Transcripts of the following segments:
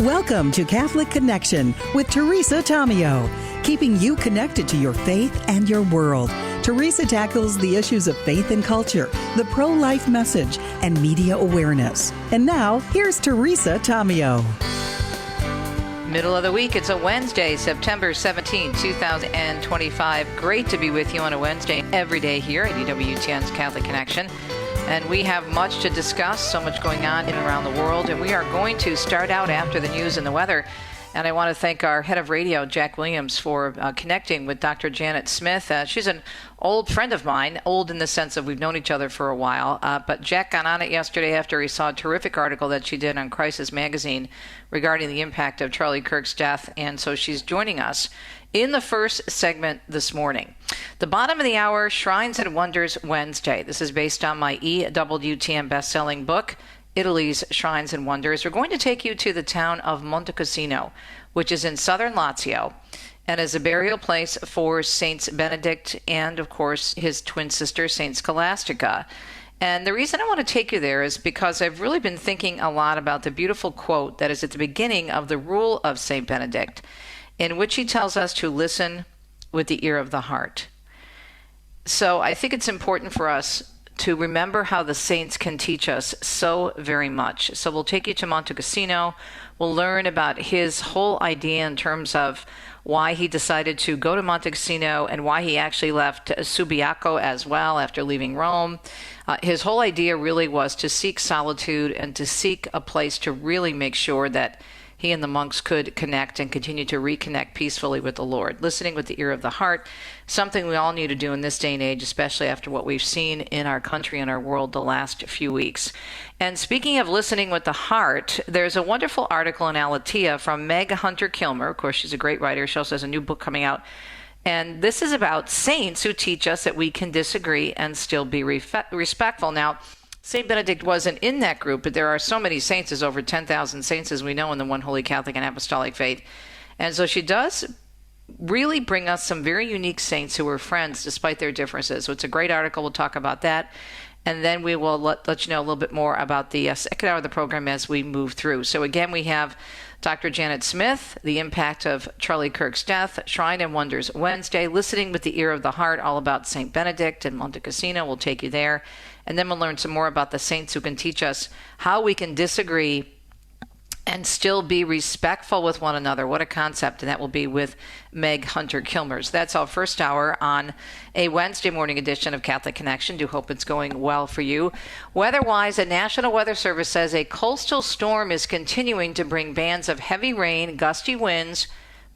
Welcome to Catholic Connection with Teresa Tomeo, keeping you connected to your faith and your world. Teresa tackles the issues of faith and culture, the pro-life message, and media awareness. And now, here's Teresa Tomeo. Middle of the week. It's a Wednesday, September 17, 2025. Great to be with you on a Wednesday every day here at EWTN's Catholic Connection. And we have much to discuss, so much going on in and around the world. And we are going to start out after the news and the weather. And I want to thank our head of radio, Jack Williams, for connecting with Dr. Janet Smith. She's an old friend of mine, old in the sense of we've known each other for a while. But Jack got on it yesterday after he saw a terrific article that she did on Crisis Magazine regarding the impact of Charlie Kirk's death. And so she's joining us in the first segment this morning. The bottom of the hour, Shrines and Wonders Wednesday. This is based on my EWTN best-selling book, Italy's Shrines and Wonders. We're going to take you to the town of Montecassino, which is in southern Lazio, and is a burial place for Saints Benedict and, of course, his twin sister, Saint Scholastica. And the reason I want to take you there is because I've really been thinking a lot about the beautiful quote that is at the beginning of the Rule of St. Benedict, in which he tells us to listen with the ear of the heart. So I think it's important for us to remember how the saints can teach us so very much. So we'll take you to Montecassino. We'll learn about his whole idea in terms of why he decided to go to Montecassino and why he actually left Subiaco as well after leaving Rome. His whole idea really was to seek solitude and to seek a place to really make sure that he and the monks could connect and continue to reconnect peacefully with the Lord. Listening with the ear of the heart, something we all need to do in this day and age, especially after what we've seen in our country and our world the last few weeks. And speaking of listening with the heart, there's a wonderful article in Alatea from Meg Hunter-Kilmer. Of course, she's a great writer. She also has a new book coming out. And this is about saints who teach us that we can disagree and still be respectful. Now, St. Benedict wasn't in that group, but there are so many saints, there's over 10,000 saints as we know in the one holy Catholic and apostolic faith. And so she does really bring us some very unique saints who were friends despite their differences. So it's a great article. We'll talk about that. And then we will let you know a little bit more about the second hour of the program as we move through. So again, we have Dr. Janet Smith, the impact of Charlie Kirk's death, Shrine and Wonders Wednesday, listening with the ear of the heart, all about St. Benedict and Montecassino. We'll take you there. And then we'll learn some more about the saints who can teach us how we can disagree and still be respectful with one another. What a concept. And that will be with Meg Hunter-Kilmer. So that's our first hour on a Wednesday morning edition of Catholic Connection. Do hope it's going well for you. Weather-wise, the National Weather Service says a coastal storm is continuing to bring bands of heavy rain, gusty winds,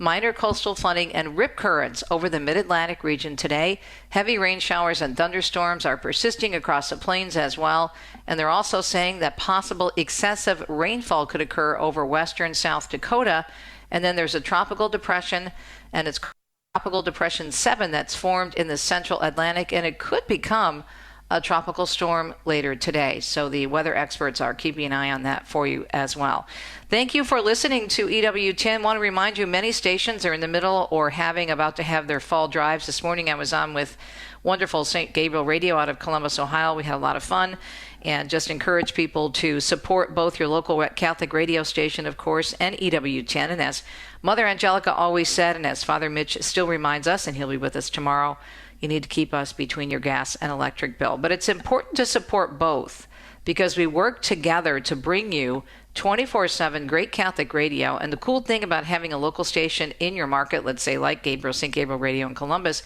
minor coastal flooding, and rip currents over the mid-Atlantic region today. Heavy rain showers and thunderstorms are persisting across the plains as well. And they're also saying that possible excessive rainfall could occur over western South Dakota. And then there's a tropical depression, and it's Tropical Depression 7 that's formed in the central Atlantic, and it could become a tropical storm later today. So the weather experts are keeping an eye on that for you as well. Thank you for listening to EWTN. I want to remind you, many stations are in the middle or about to have their fall drives. This morning I was on with wonderful St. Gabriel Radio out of Columbus, Ohio. We had a lot of fun, and just encourage people to support both your local Catholic radio station, of course, and EWTN. And as Mother Angelica always said, and as Father Mitch still reminds us, and he'll be with us tomorrow, you need to keep us between your gas and electric bill. But it's important to support both because we work together to bring you 24/7 great Catholic radio. And the cool thing about having a local station in your market, let's say like St. Gabriel Radio in Columbus,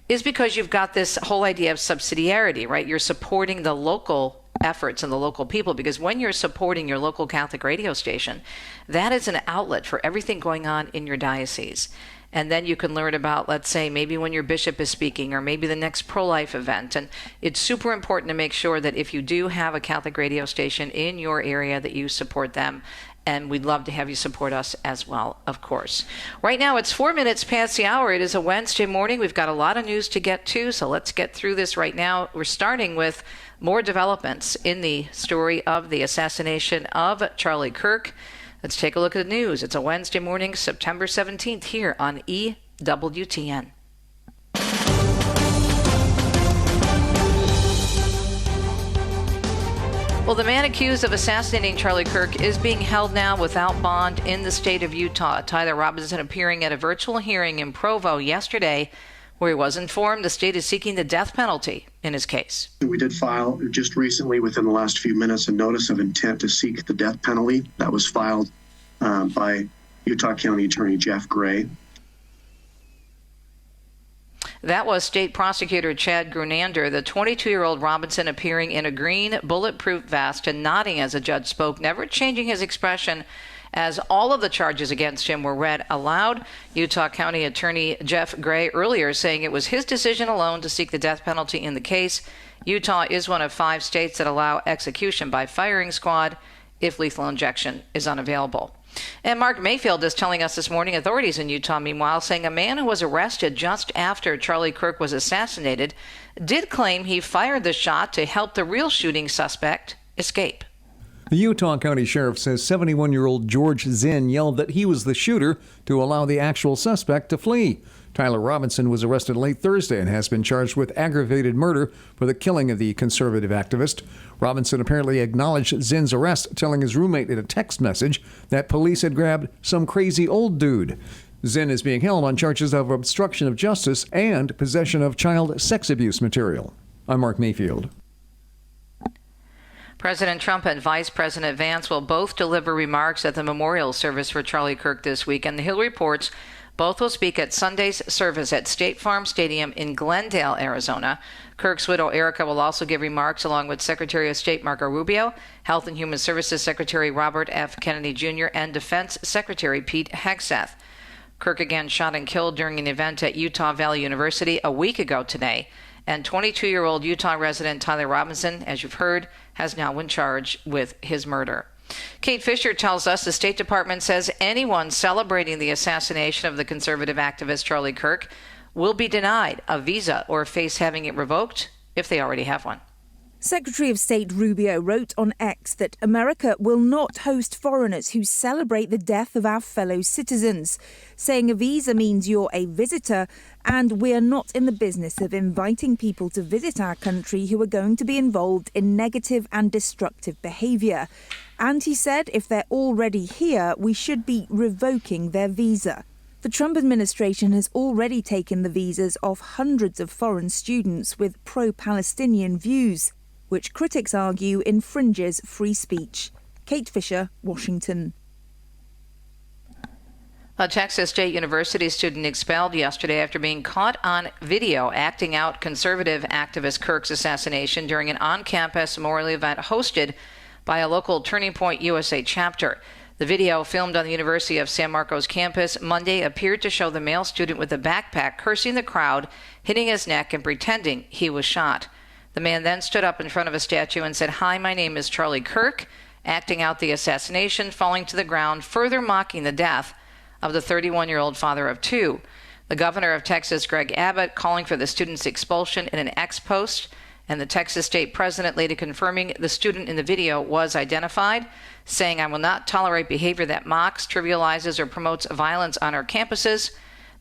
is because you've got this whole idea of subsidiarity, right? You're supporting the local efforts and the local people, because when you're supporting your local Catholic radio station, that is an outlet for everything going on in your diocese. And then you can learn about, let's say, maybe when your bishop is speaking, or maybe the next pro-life event. And it's super important to make sure that if you do have a Catholic radio station in your area, that you support them. And we'd love to have you support us as well, of course. Right now, it's 4 minutes past the hour. It is a Wednesday morning. We've got a lot of news to get to, so let's get through this right now. We're starting with more developments in the story of the assassination of Charlie Kirk. Let's take a look at the news. It's a Wednesday morning, September 17th, here on EWTN. Well, the man accused of assassinating Charlie Kirk is being held now without bond in the state of Utah. Tyler Robinson appearing at a virtual hearing in Provo yesterday, where he was informed the state is seeking the death penalty in his case. We did file just recently, within the last few minutes, a notice of intent to seek the death penalty. That was filed by Utah County Attorney Jeff Gray. That was State Prosecutor Chad Grunander, the 22-year-old Robinson appearing in a green bulletproof vest and nodding as the judge spoke, never changing his expression as all of the charges against him were read aloud. Utah County Attorney Jeff Gray earlier saying it was his decision alone to seek the death penalty in the case. Utah is one of 5 states that allow execution by firing squad if lethal injection is unavailable. And Mark Mayfield is telling us this morning authorities in Utah, meanwhile, saying a man who was arrested just after Charlie Kirk was assassinated did claim he fired the shot to help the real shooting suspect escape. The Utah County Sheriff says 71-year-old George Zinn yelled that he was the shooter to allow the actual suspect to flee. Tyler Robinson was arrested late Thursday and has been charged with aggravated murder for the killing of the conservative activist. Robinson apparently acknowledged Zinn's arrest, telling his roommate in a text message that police had grabbed some crazy old dude. Zinn is being held on charges of obstruction of justice and possession of child sex abuse material. I'm Mark Mayfield. President Trump and Vice President Vance will both deliver remarks at the memorial service for Charlie Kirk this week, and the Hill reports both will speak at Sunday's service at State Farm Stadium in Glendale, Arizona. Kirk's widow, Erica, will also give remarks along with Secretary of State Marco Rubio, Health and Human Services Secretary Robert F. Kennedy Jr., and Defense Secretary Pete Hegseth. Kirk again shot and killed during an event at Utah Valley University a week ago today. And 22-year-old Utah resident Tyler Robinson, as you've heard, has now been charged with his murder. Kate Fisher tells us the State Department says anyone celebrating the assassination of the conservative activist Charlie Kirk will be denied a visa or face having it revoked if they already have one. Secretary of State Rubio wrote on X that America will not host foreigners who celebrate the death of our fellow citizens, saying a visa means you're a visitor and we're not in the business of inviting people to visit our country who are going to be involved in negative and destructive behaviour. And he said if they're already here, we should be revoking their visa. The Trump administration has already taken the visas off hundreds of foreign students with pro-Palestinian views, which critics argue infringes free speech. Kate Fisher, Washington. A Texas State University student expelled yesterday after being caught on video acting out conservative activist Kirk's assassination during an on-campus memorial event hosted by a local Turning Point USA chapter. The video, filmed on the University of San Marcos campus Monday, appeared to show the male student with a backpack cursing the crowd, hitting his neck, and pretending he was shot. The man then stood up in front of a statue and said, "Hi, my name is Charlie Kirk," acting out the assassination, falling to the ground, further mocking the death of the 31-year-old father of 2. The governor of Texas, Greg Abbott, calling for the student's expulsion in an X post, and the Texas state president later confirming the student in the video was identified, saying, "I will not tolerate behavior that mocks, trivializes, or promotes violence on our campuses."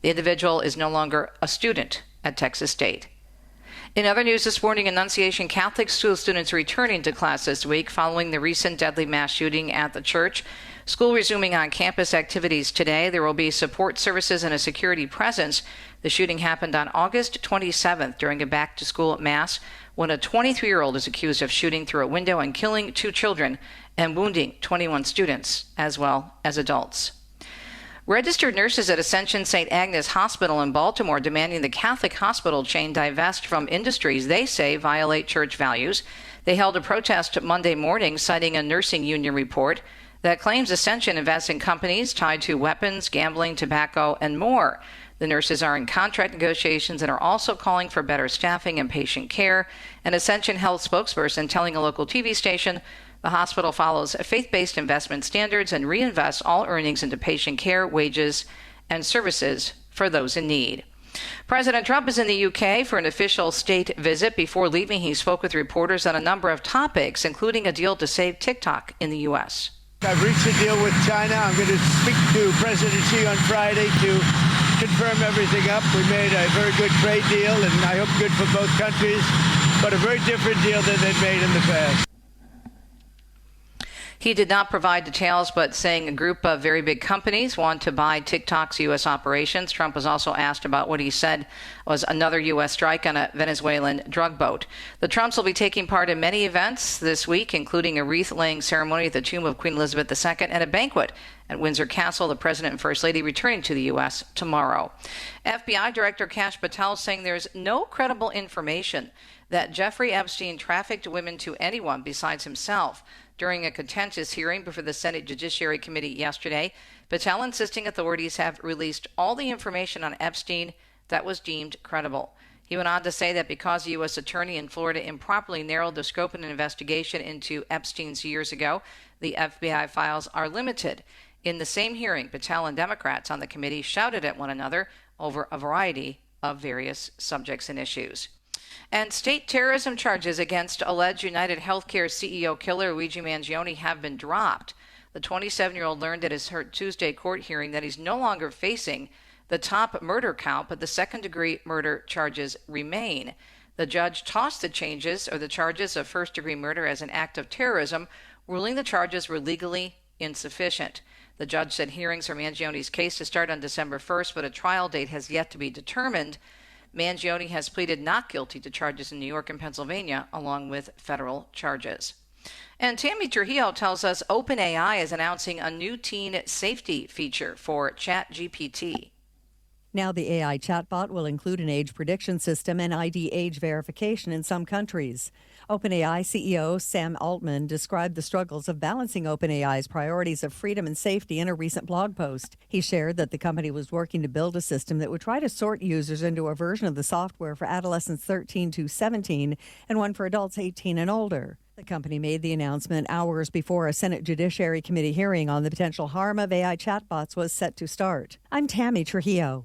The individual is no longer a student at Texas State. In other news this morning, Annunciation Catholic school students returning to class this week following the recent deadly mass shooting at the church. School resuming on-campus activities today. There will be support services and a security presence. The shooting happened on August 27th during a back-to-school mass when a 23-year-old is accused of shooting through a window and killing 2 children and wounding 21 students as well as adults. Registered nurses at Ascension St. Agnes Hospital in Baltimore demanding the Catholic hospital chain divest from industries they say violate church values. They held a protest Monday morning citing a nursing union report that claims Ascension invests in companies tied to weapons, gambling, tobacco, and more. The nurses are in contract negotiations and are also calling for better staffing and patient care. An Ascension Health spokesperson telling a local TV station the hospital follows faith-based investment standards and reinvests all earnings into patient care, wages, and services for those in need. President Trump is in the UK for an official state visit. Before leaving, he spoke with reporters on a number of topics, including a deal to save TikTok in the U.S. I've reached a deal with China. I'm going to speak to President Xi on Friday to confirm everything up. We made a very good trade deal, and I hope good for both countries, but a very different deal than they've made in the past. He did not provide details, but saying a group of very big companies want to buy TikTok's U.S. operations. Trump was also asked about what he said was another U.S. strike on a Venezuelan drug boat. The Trumps will be taking part in many events this week, including a wreath-laying ceremony at the tomb of Queen Elizabeth II and a banquet at Windsor Castle. The President and First Lady returning to the U.S. tomorrow. FBI Director Kash Patel saying there's no credible information that Jeffrey Epstein trafficked women to anyone besides himself. During a contentious hearing before the Senate Judiciary Committee yesterday, Patel insisting authorities have released all the information on Epstein that was deemed credible. He went on to say that because the U.S. Attorney in Florida improperly narrowed the scope of an investigation into Epstein's years ago, the FBI files are limited. In the same hearing, Patel and Democrats on the committee shouted at one another over a variety of various subjects and issues. And state terrorism charges against alleged United Healthcare CEO killer Luigi Mangione have been dropped. The 27-year-old learned at his Tuesday court hearing that he's no longer facing the top murder count, but the second-degree murder charges remain. The judge tossed the charges of first-degree murder as an act of terrorism, ruling the charges were legally insufficient. The judge said hearings for Mangione's case to start on December 1st, but a trial date has yet to be determined. Mangione has pleaded not guilty to charges in New York and Pennsylvania, along with federal charges. And Tammy Trujillo tells us OpenAI is announcing a new teen safety feature for ChatGPT. Now the AI chatbot will include an age prediction system and ID age verification in some countries. OpenAI CEO Sam Altman described the struggles of balancing OpenAI's priorities of freedom and safety in a recent blog post. He shared that the company was working to build a system that would try to sort users into a version of the software for adolescents 13 to 17 and one for adults 18 and older. The company made the announcement hours before a Senate Judiciary Committee hearing on the potential harm of AI chatbots was set to start. I'm Tammy Trujillo.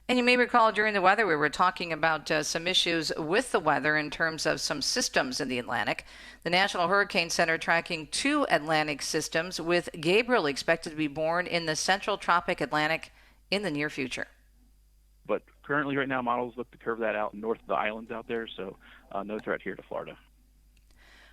And you may recall during the weather, we were talking about some issues with the weather in terms of some systems in the Atlantic. The National Hurricane Center tracking 2 Atlantic systems, with Gabriel expected to be born in the central tropic Atlantic in the near future. But currently right now, models look to curve that out north of the islands out there, so no threat here to Florida.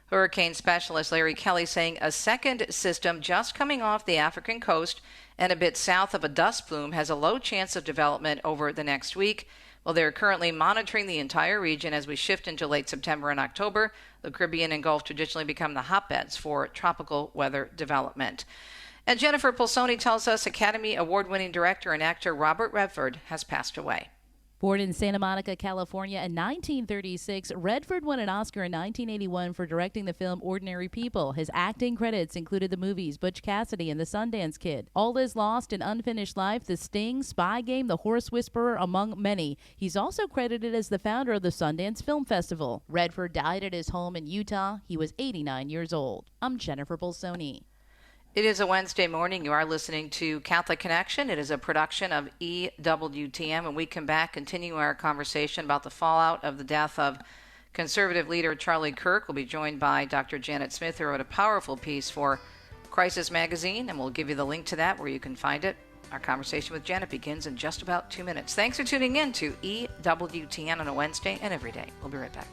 Hurricane specialist Larry Kelly saying a second system just coming off the African coast and a bit south of a dust plume has a low chance of development over the next week. Well, they're currently monitoring the entire region as we shift into late September and October. The Caribbean and Gulf traditionally become the hotbeds for tropical weather development. And Jennifer Pulsoni tells us Academy Award-winning director and actor Robert Redford has passed away. Born in Santa Monica, California in 1936, Redford won an Oscar in 1981 for directing the film Ordinary People. His acting credits included the movies Butch Cassidy and The Sundance Kid, All Is Lost and Unfinished Life, The Sting, Spy Game, The Horse Whisperer, among many. He's also credited as the founder of the Sundance Film Festival. Redford died at his home in Utah. He was 89 years old. I'm Jennifer Bolsoni. It is a Wednesday morning. You are listening to Catholic Connection. It is a production of EWTN. When we come back, continue our conversation about the fallout of the death of conservative leader Charlie Kirk. We'll be joined by Dr. Janet Smith, who wrote a powerful piece for Crisis Magazine, and we'll give you the link to that where you can find it. Our conversation with Janet begins in just about 2 minutes. Thanks for tuning in to EWTN on a Wednesday and every day. We'll be right back.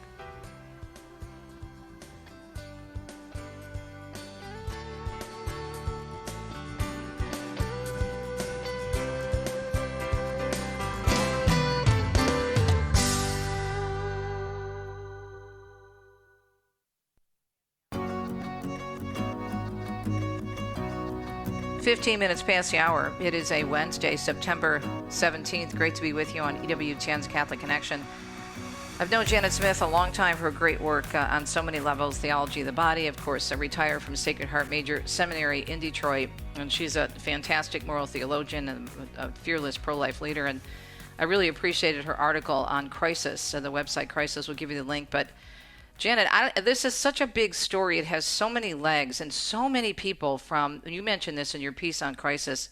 Fifteen minutes past the hour. It is a Wednesday, September 17th. Great to be with you on EWTN's Catholic Connection. I've known Janet Smith a long time for her great work on so many levels. Theology of the Body, of course, retired from Sacred Heart Major Seminary in Detroit. And she's a fantastic moral theologian and a fearless pro-life leader. And I really appreciated her article on Crisis. The website Crisis will give you the link. But Janet, this is such a big story. It has so many legs and so many people from, you mentioned this in your piece on Crisis,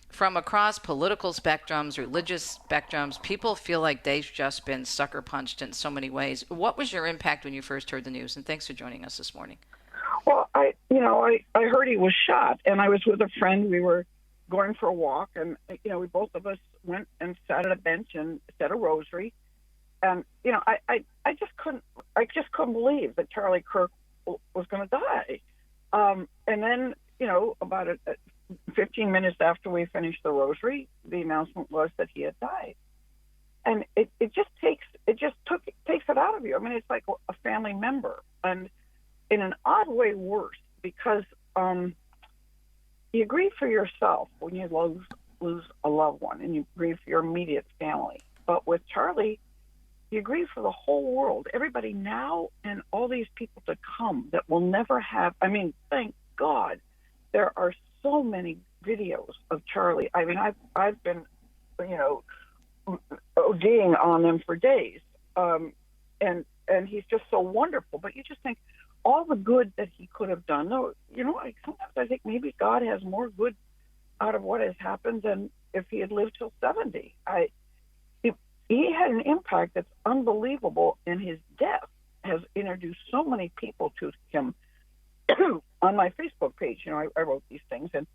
from across political spectrums, religious spectrums. People feel like they've just been sucker punched in so many ways. What was your impact when you first heard the news? And thanks for joining us this morning. Well, I heard he was shot, and I was with a friend. We were going for a walk, and we both of us went and sat at a bench and said a rosary. And I just couldn't believe that Charlie Kirk was going to die. And then, about 15 minutes after we finished the rosary, the announcement was that he had died. And it just takes it out of you. I mean, it's like a family member, and in an odd way worse, because you grieve for yourself when you lose a loved one, and you grieve for your immediate family. But with Charlie, you grieve for the whole world, everybody now, and all these people to come that will never have. I mean, thank God, there are so many videos of Charlie. I mean, I've been, ODing on them for days, and he's just so wonderful. But you just think all the good that he could have done. No, sometimes I think maybe God has more good out of what has happened than if he had lived till 70. He had an impact that's unbelievable, and his death has introduced so many people to him. On my Facebook page, I wrote these things, and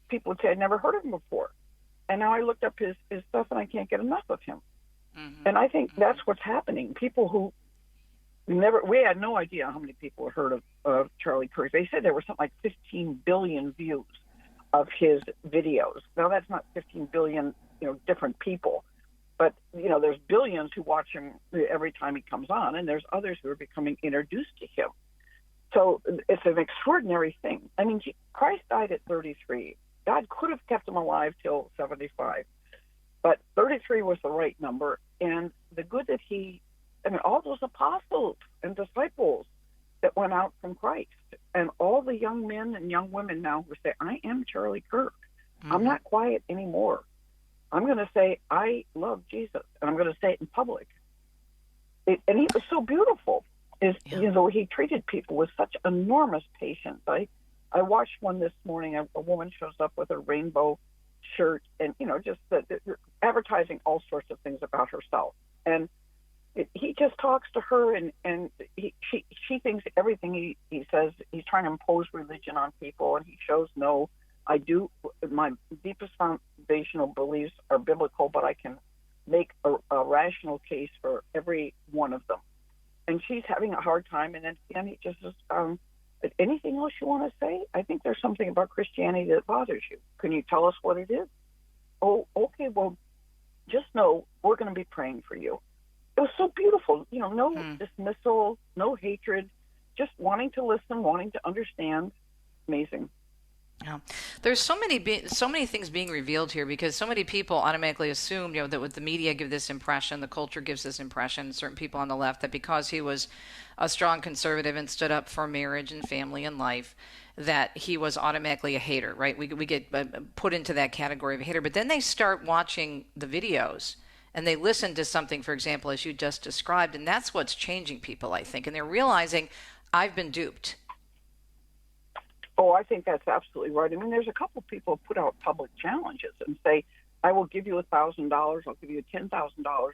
people would say I'd never heard of him before. And now I looked up his stuff, and I can't get enough of him. Mm-hmm. And I think that's what's happening. People who we had no idea how many people had heard of Charlie Kirk. They said there were something like 15 billion views of his videos. Now, that's not 15 billion, different people. But, there's billions who watch him every time he comes on, and there's others who are becoming introduced to him. So it's an extraordinary thing. I mean, Christ died at 33. God could have kept him alive till 75. But 33 was the right number. And the good that all those apostles and disciples that went out from Christ, and all the young men and young women now who say, I am Charlie Kirk. Mm-hmm. I'm not quiet anymore. I'm going to say, I love Jesus, and I'm going to say it in public. And he was so beautiful. He treated people with such enormous patience. I watched one this morning. A woman shows up with a rainbow shirt, and just advertising all sorts of things about herself. And he just talks to her, and she thinks everything he says. He's trying to impose religion on people, and he shows no. I do. My deepest foundational beliefs are biblical, but I can make a rational case for every one of them. And she's having a hard time. And then he just says, anything else you want to say? I think there's something about Christianity that bothers you. Can you tell us what it is? Oh, okay. Well, just know we're going to be praying for you. It was so beautiful. No dismissal, no hatred, just wanting to listen, wanting to understand. Amazing. Yeah, there's so many things being revealed here, because so many people automatically assume, that with the media give this impression, the culture gives this impression, certain people on the left, that because he was a strong conservative and stood up for marriage and family and life, that he was automatically a hater, right? We get put into that category of a hater, but then they start watching the videos and they listen to something, for example, as you just described, and that's what's changing people, I think, and they're realizing, I've been duped. Oh, I think that's absolutely right. I mean, there's a couple of people who put out public challenges and say, I will give you $1,000, I'll give you $10,000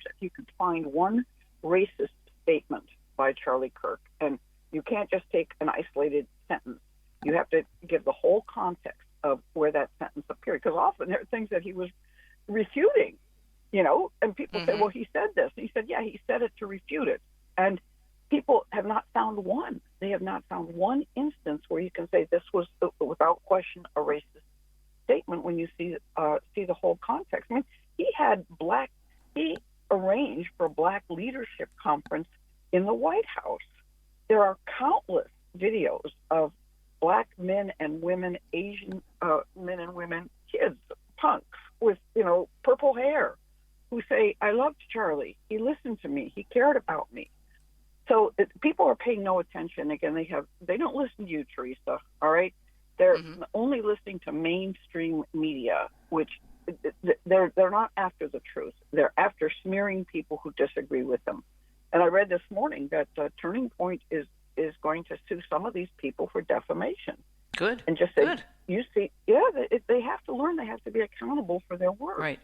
if you can find one racist statement by Charlie Kirk. And you can't just take an isolated sentence. You have to give the whole context of where that sentence appeared, because often there are things that he was refuting, and people say, well, he said this. And he said, yeah, he said it to refute it. And people have not found one. They have not found one instance where you can say this was, without question, a racist statement when you see the whole context. I mean, he arranged for a black leadership conference in the White House. There are countless videos of black men and women, Asian men and women, kids, punks with, purple hair, who say, I loved Charlie. He listened to me. He cared about me. So people are paying no attention. Again, they don't listen to you, Teresa. All right, they're only listening to mainstream media, which they're not after the truth. They're after smearing people who disagree with them. And I read this morning that Turning Point is going to sue some of these people for defamation. Good. And just say, good. You see, they have to learn. They have to be accountable for their words. Right.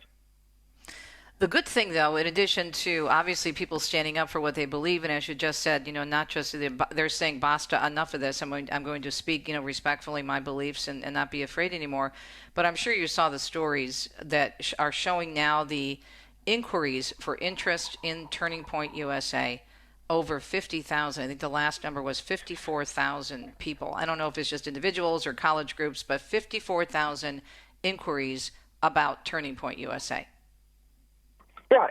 The good thing, though, in addition to obviously people standing up for what they believe, and as you just said, not just they're saying, basta, enough of this. I'm going to speak, respectfully my beliefs and not be afraid anymore. But I'm sure you saw the stories that are showing now the inquiries for interest in Turning Point USA over 50,000. I think the last number was 54,000 people. I don't know if it's just individuals or college groups, but 54,000 inquiries about Turning Point USA. Yeah,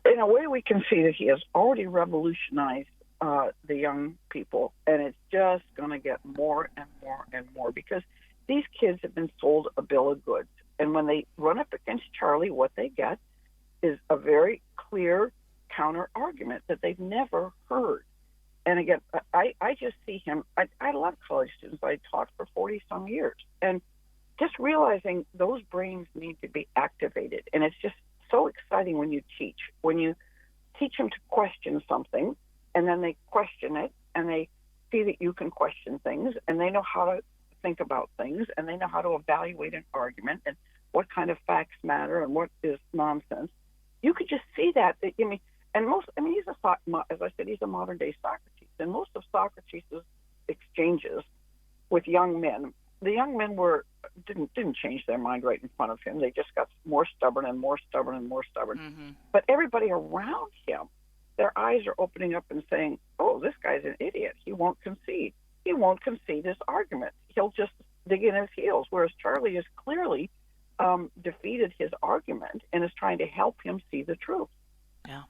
in a way we can see that he has already revolutionized the young people, and it's just going to get more and more and more because these kids have been sold a bill of goods. And when they run up against Charlie, what they get is a very clear counter argument that they've never heard. And again, I just see him. I love college students. I taught for 40 some years, and just realizing those brains need to be activated. And it's just so exciting when you teach them to question something, and then they question it, and they see that you can question things, and they know how to think about things, and they know how to evaluate an argument and what kind of facts matter and what is nonsense. You could just see that. He's as I said, he's a modern day Socrates, and most of Socrates' exchanges with young men, the young men didn't change their mind right in front of him. They just got more stubborn and more stubborn and more stubborn. Mm-hmm. But everybody around him, their eyes are opening up and saying, "Oh, this guy's an idiot. He won't concede. He won't concede his argument. He'll just dig in his heels." Whereas Charlie has clearly defeated his argument and is trying to help him see the truth. Yeah.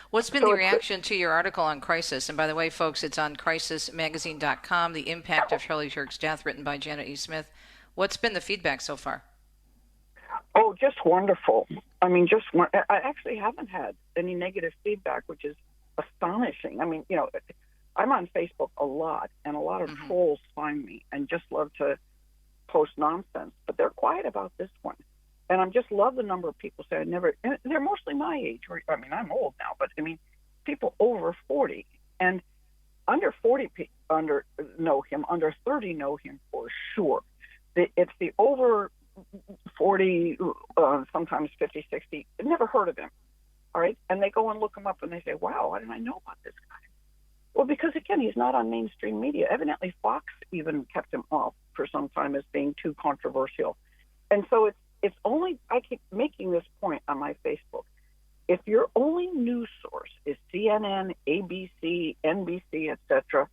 What's been the reaction to your article on Crisis? And by the way, folks, it's on crisismagazine.com, The Impact of Charlie Kirk's Death, written by Janet E. Smith. What's been the feedback so far? Oh, just wonderful. I mean, I actually haven't had any negative feedback, which is astonishing. I mean, I'm on Facebook a lot, and a lot of trolls find me and just love to post nonsense, but they're quiet about this one. And I just love the number of people say and they're mostly my age. I mean, I'm old now, but I mean, people over 40 and under 40 know him, under 30 know him for sure. It's the over 40, sometimes 50, 60, never heard of him. All right. And they go and look him up and they say, wow, why didn't I know about this guy? Well, because again, he's not on mainstream media. Evidently, Fox even kept him off for some time as being too controversial. And so it's only, I keep making this point on my Facebook. If your only news source is CNN, ABC, NBC, etc.,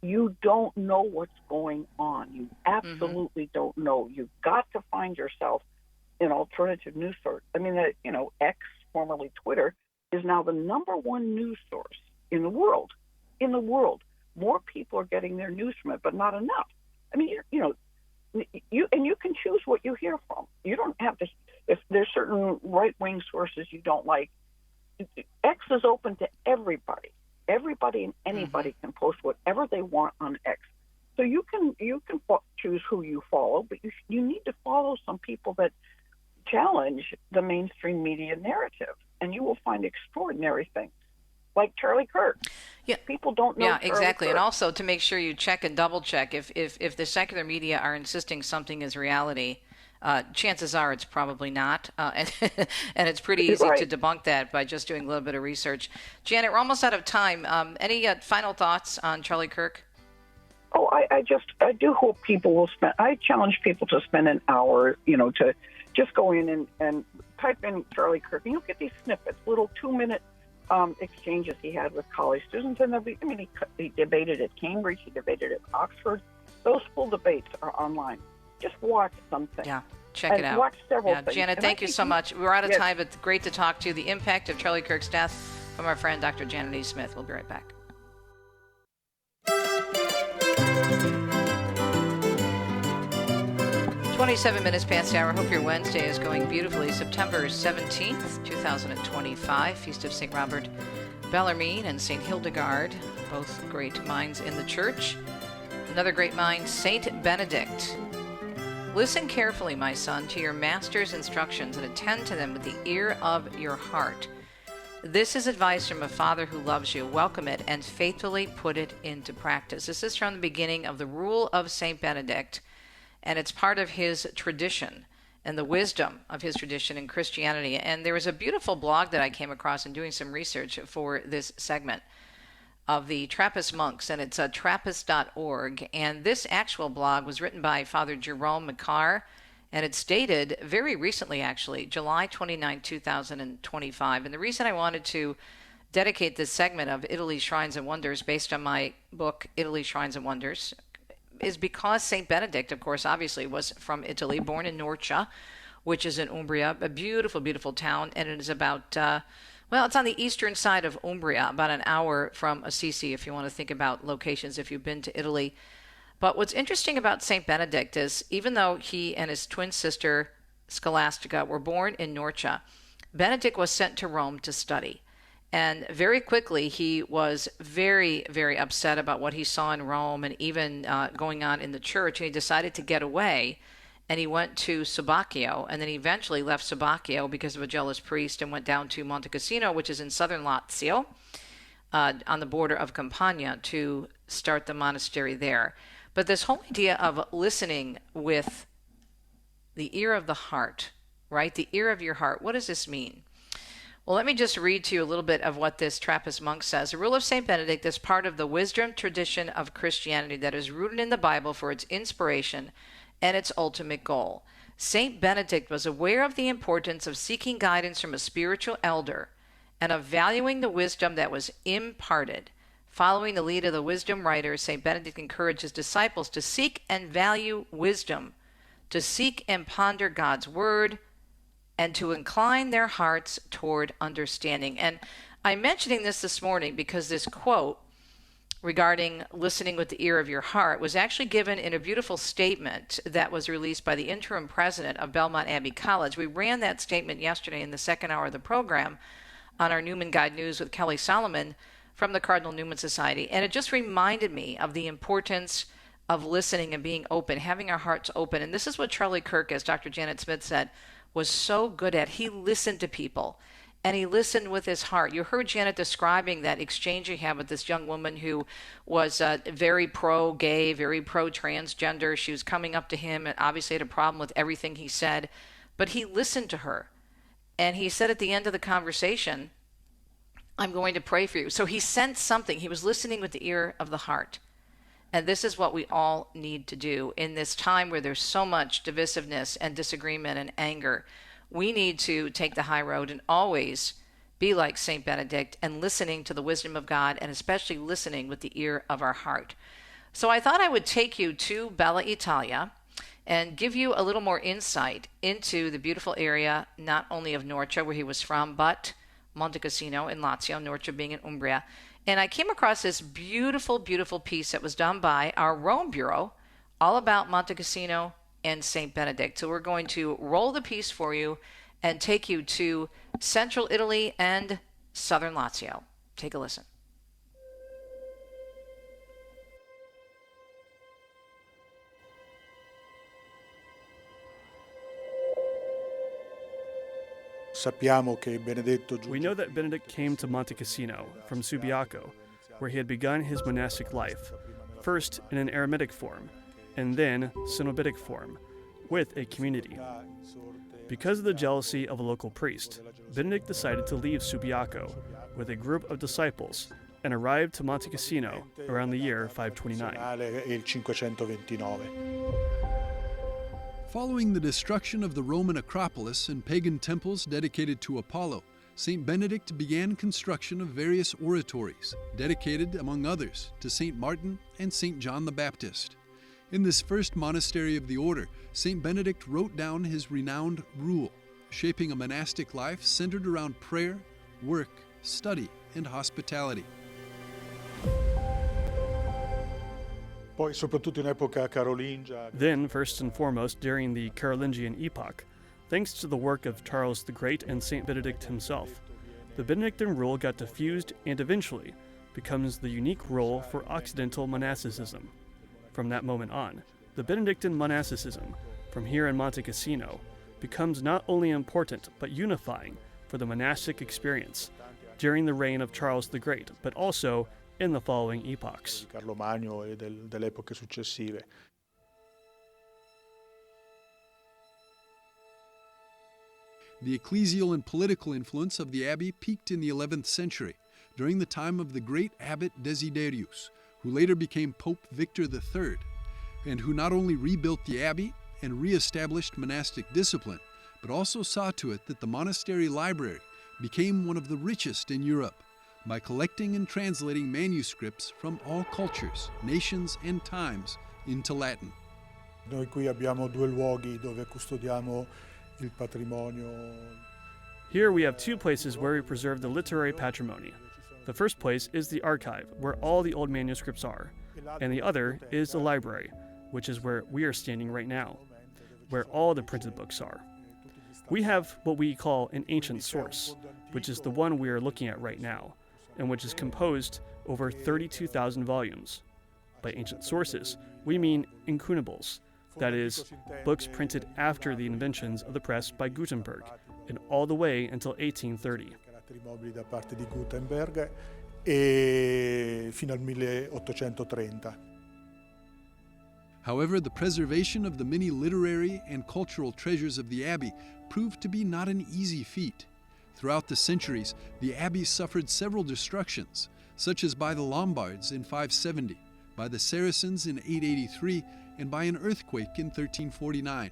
you don't know what's going on. You absolutely don't know. You've got to find yourself an alternative news source. I mean, X, formerly Twitter, is now the number one news source in the world. In the world, more people are getting their news from it, but not enough. I mean, you can choose what you hear from. You don't have to. If there's certain right-wing sources you don't like, X is open to everybody. Everybody and anybody can post whatever they want on X. So you can choose who you follow, but you need to follow some people that challenge the mainstream media narrative, and you will find extraordinary things. Like Charlie Kirk. Yeah, people don't know. Yeah, Charlie exactly. Kirk. And also to make sure you check and double check if the secular media are insisting something is reality, chances are it's probably not, and it's pretty easy to debunk that by just doing a little bit of research. Janet, we're almost out of time. Any final thoughts on Charlie Kirk? Oh, I do hope people will spend. I challenge people to spend an hour, to just go in and type in Charlie Kirk, and you'll get these snippets, little 2-minute. Exchanges he had with college students, and he debated at Cambridge, he debated at Oxford. Those full debates are online. Just watch something. Yeah, check it out. Watch several things. Janet, thank you so much. We're out of time, but great to talk to you. The Impact of Charlie Kirk's Death from our friend Dr. Janet E. Smith. We'll be right back. 27 minutes past the hour. Hope your Wednesday is going beautifully. September 17th, 2025. Feast of St. Robert Bellarmine and St. Hildegard, both great minds in the church. Another great mind, St. Benedict. Listen carefully, my son, to your master's instructions and attend to them with the ear of your heart. This is advice from a father who loves you. Welcome it and faithfully put it into practice. This is from the beginning of the Rule of St. Benedict, and it's part of his tradition and the wisdom of his tradition in Christianity. And there was a beautiful blog that I came across in doing some research for this segment of the Trappist monks, and it's trappist.org. And this actual blog was written by Father Jerome McCarr, and it's dated very recently, actually, July 29, 2025. And the reason I wanted to dedicate this segment of Italy Shrines and Wonders based on my book, Italy Shrines and Wonders, is because St. Benedict, of course, obviously was from Italy, born in Norcia, which is in Umbria, a beautiful, beautiful town, and it is about, it's on the eastern side of Umbria, about an hour from Assisi, if you want to think about locations, if you've been to Italy. But what's interesting about St. Benedict is, even though he and his twin sister, Scholastica, were born in Norcia, Benedict was sent to Rome to study. And very quickly, he was very, very upset about what he saw in Rome and even going on in the church. And he decided to get away. And he went to Subacchio. And then he eventually left Subacchio because of a jealous priest and went down to Montecassino, which is in southern Lazio, on the border of Campania, to start the monastery there. But this whole idea of listening with the ear of the heart, right? The ear of your heart. What does this mean? Well, let me just read to you a little bit of what this Trappist monk says. The rule of St. Benedict is part of the wisdom tradition of Christianity that is rooted in the Bible for its inspiration and its ultimate goal. St. Benedict was aware of the importance of seeking guidance from a spiritual elder and of valuing the wisdom that was imparted. Following the lead of the wisdom writers, St. Benedict encouraged his disciples to seek and value wisdom, to seek and ponder God's word, and to incline their hearts toward understanding. And I'm mentioning this morning because this quote regarding listening with the ear of your heart was actually given in a beautiful statement that was released by the interim president of Belmont Abbey College. We ran that statement yesterday in the second hour of the program on our Newman Guide News with Kelly Solomon from the Cardinal Newman Society. And it just reminded me of the importance of listening and being open, having our hearts open. And this is what Charlie Kirk, as Dr. Janet Smith said, was so good at. He listened to people, and he listened with his heart. You heard Janet describing that exchange he had with this young woman who was very pro-gay, very pro-transgender. She was coming up to him and obviously had a problem with everything he said, but he listened to her. And he said at the end of the conversation, I'm going to pray for you. So he sensed something. He was listening with the ear of the heart. And this is what we all need to do in this time where there's so much divisiveness and disagreement and anger. We need to take the high road and always be like St. Benedict and listening to the wisdom of God, and especially listening with the ear of our heart. So I thought I would take you to Bella Italia and give you a little more insight into the beautiful area, not only of Norcia, where he was from, but Montecassino in Lazio, Norcia being in Umbria. And I came across this beautiful, beautiful piece that was done by our Rome Bureau, all about Montecassino and St. Benedict. So we're going to roll the piece for you and take you to central Italy and southern Lazio. Take a listen. We know that Benedict came to Montecassino from Subiaco, where he had begun his monastic life, first in an eremitic form, and then cenobitic form, with a community. Because of the jealousy of a local priest, Benedict decided to leave Subiaco with a group of disciples and arrived to Montecassino around the year 529. Following the destruction of the Roman Acropolis and pagan temples dedicated to Apollo, St. Benedict began construction of various oratories, dedicated, among others, to St. Martin and St. John the Baptist. In this first monastery of the order, St. Benedict wrote down his renowned rule, shaping a monastic life centered around prayer, work, study, and hospitality. Then, first and foremost, during the Carolingian epoch, thanks to the work of Charles the Great and St. Benedict himself, the Benedictine rule got diffused and eventually becomes the unique role for Occidental monasticism. From that moment on, the Benedictine monasticism, from here in Montecassino, becomes not only important but unifying for the monastic experience during the reign of Charles the Great, but also in the following epochs. The ecclesial and political influence of the abbey peaked in the 11th century, during the time of the great abbot Desiderius, who later became Pope Victor III, and who not only rebuilt the abbey and re-established monastic discipline, but also saw to it that the monastery library became one of the richest in Europe. by collecting and translating manuscripts from all cultures, nations, and times into Latin. Noi qui abbiamo due luoghi dove custodiamo il patrimonio. Here we have two places where we preserve the literary patrimony. The first place is the archive, where all the old manuscripts are, and the other is the library, which is where we are standing right now, where all the printed books are. We have what we call an ancient source, which is the one we are looking at right now, and which is composed over 32,000 volumes. By ancient sources, we mean incunables, that is, books printed after the inventions of the press by Gutenberg, and all the way until 1830. Da parte di Gutenberg e fino al 1830. However, the preservation of the many literary and cultural treasures of the Abbey proved to be not an easy feat. Throughout the centuries, the Abbey suffered several destructions, such as by the Lombards in 570, by the Saracens in 883, and by an earthquake in 1349.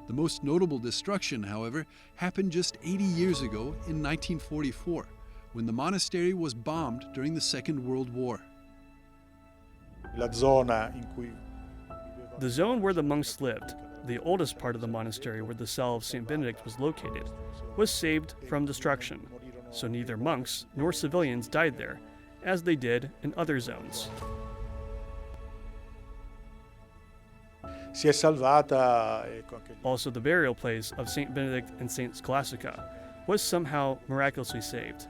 The most notable destruction, however, happened just 80 years ago in 1944, when the monastery was bombed during the Second World War. La zona in cui The zone where the monks lived, the oldest part of the monastery where the cell of St. Benedict was located, was saved from destruction, so neither monks nor civilians died there, as they did in other zones. si è salvata. Also, the burial place of St. Benedict and St. Scholastica was somehow miraculously saved.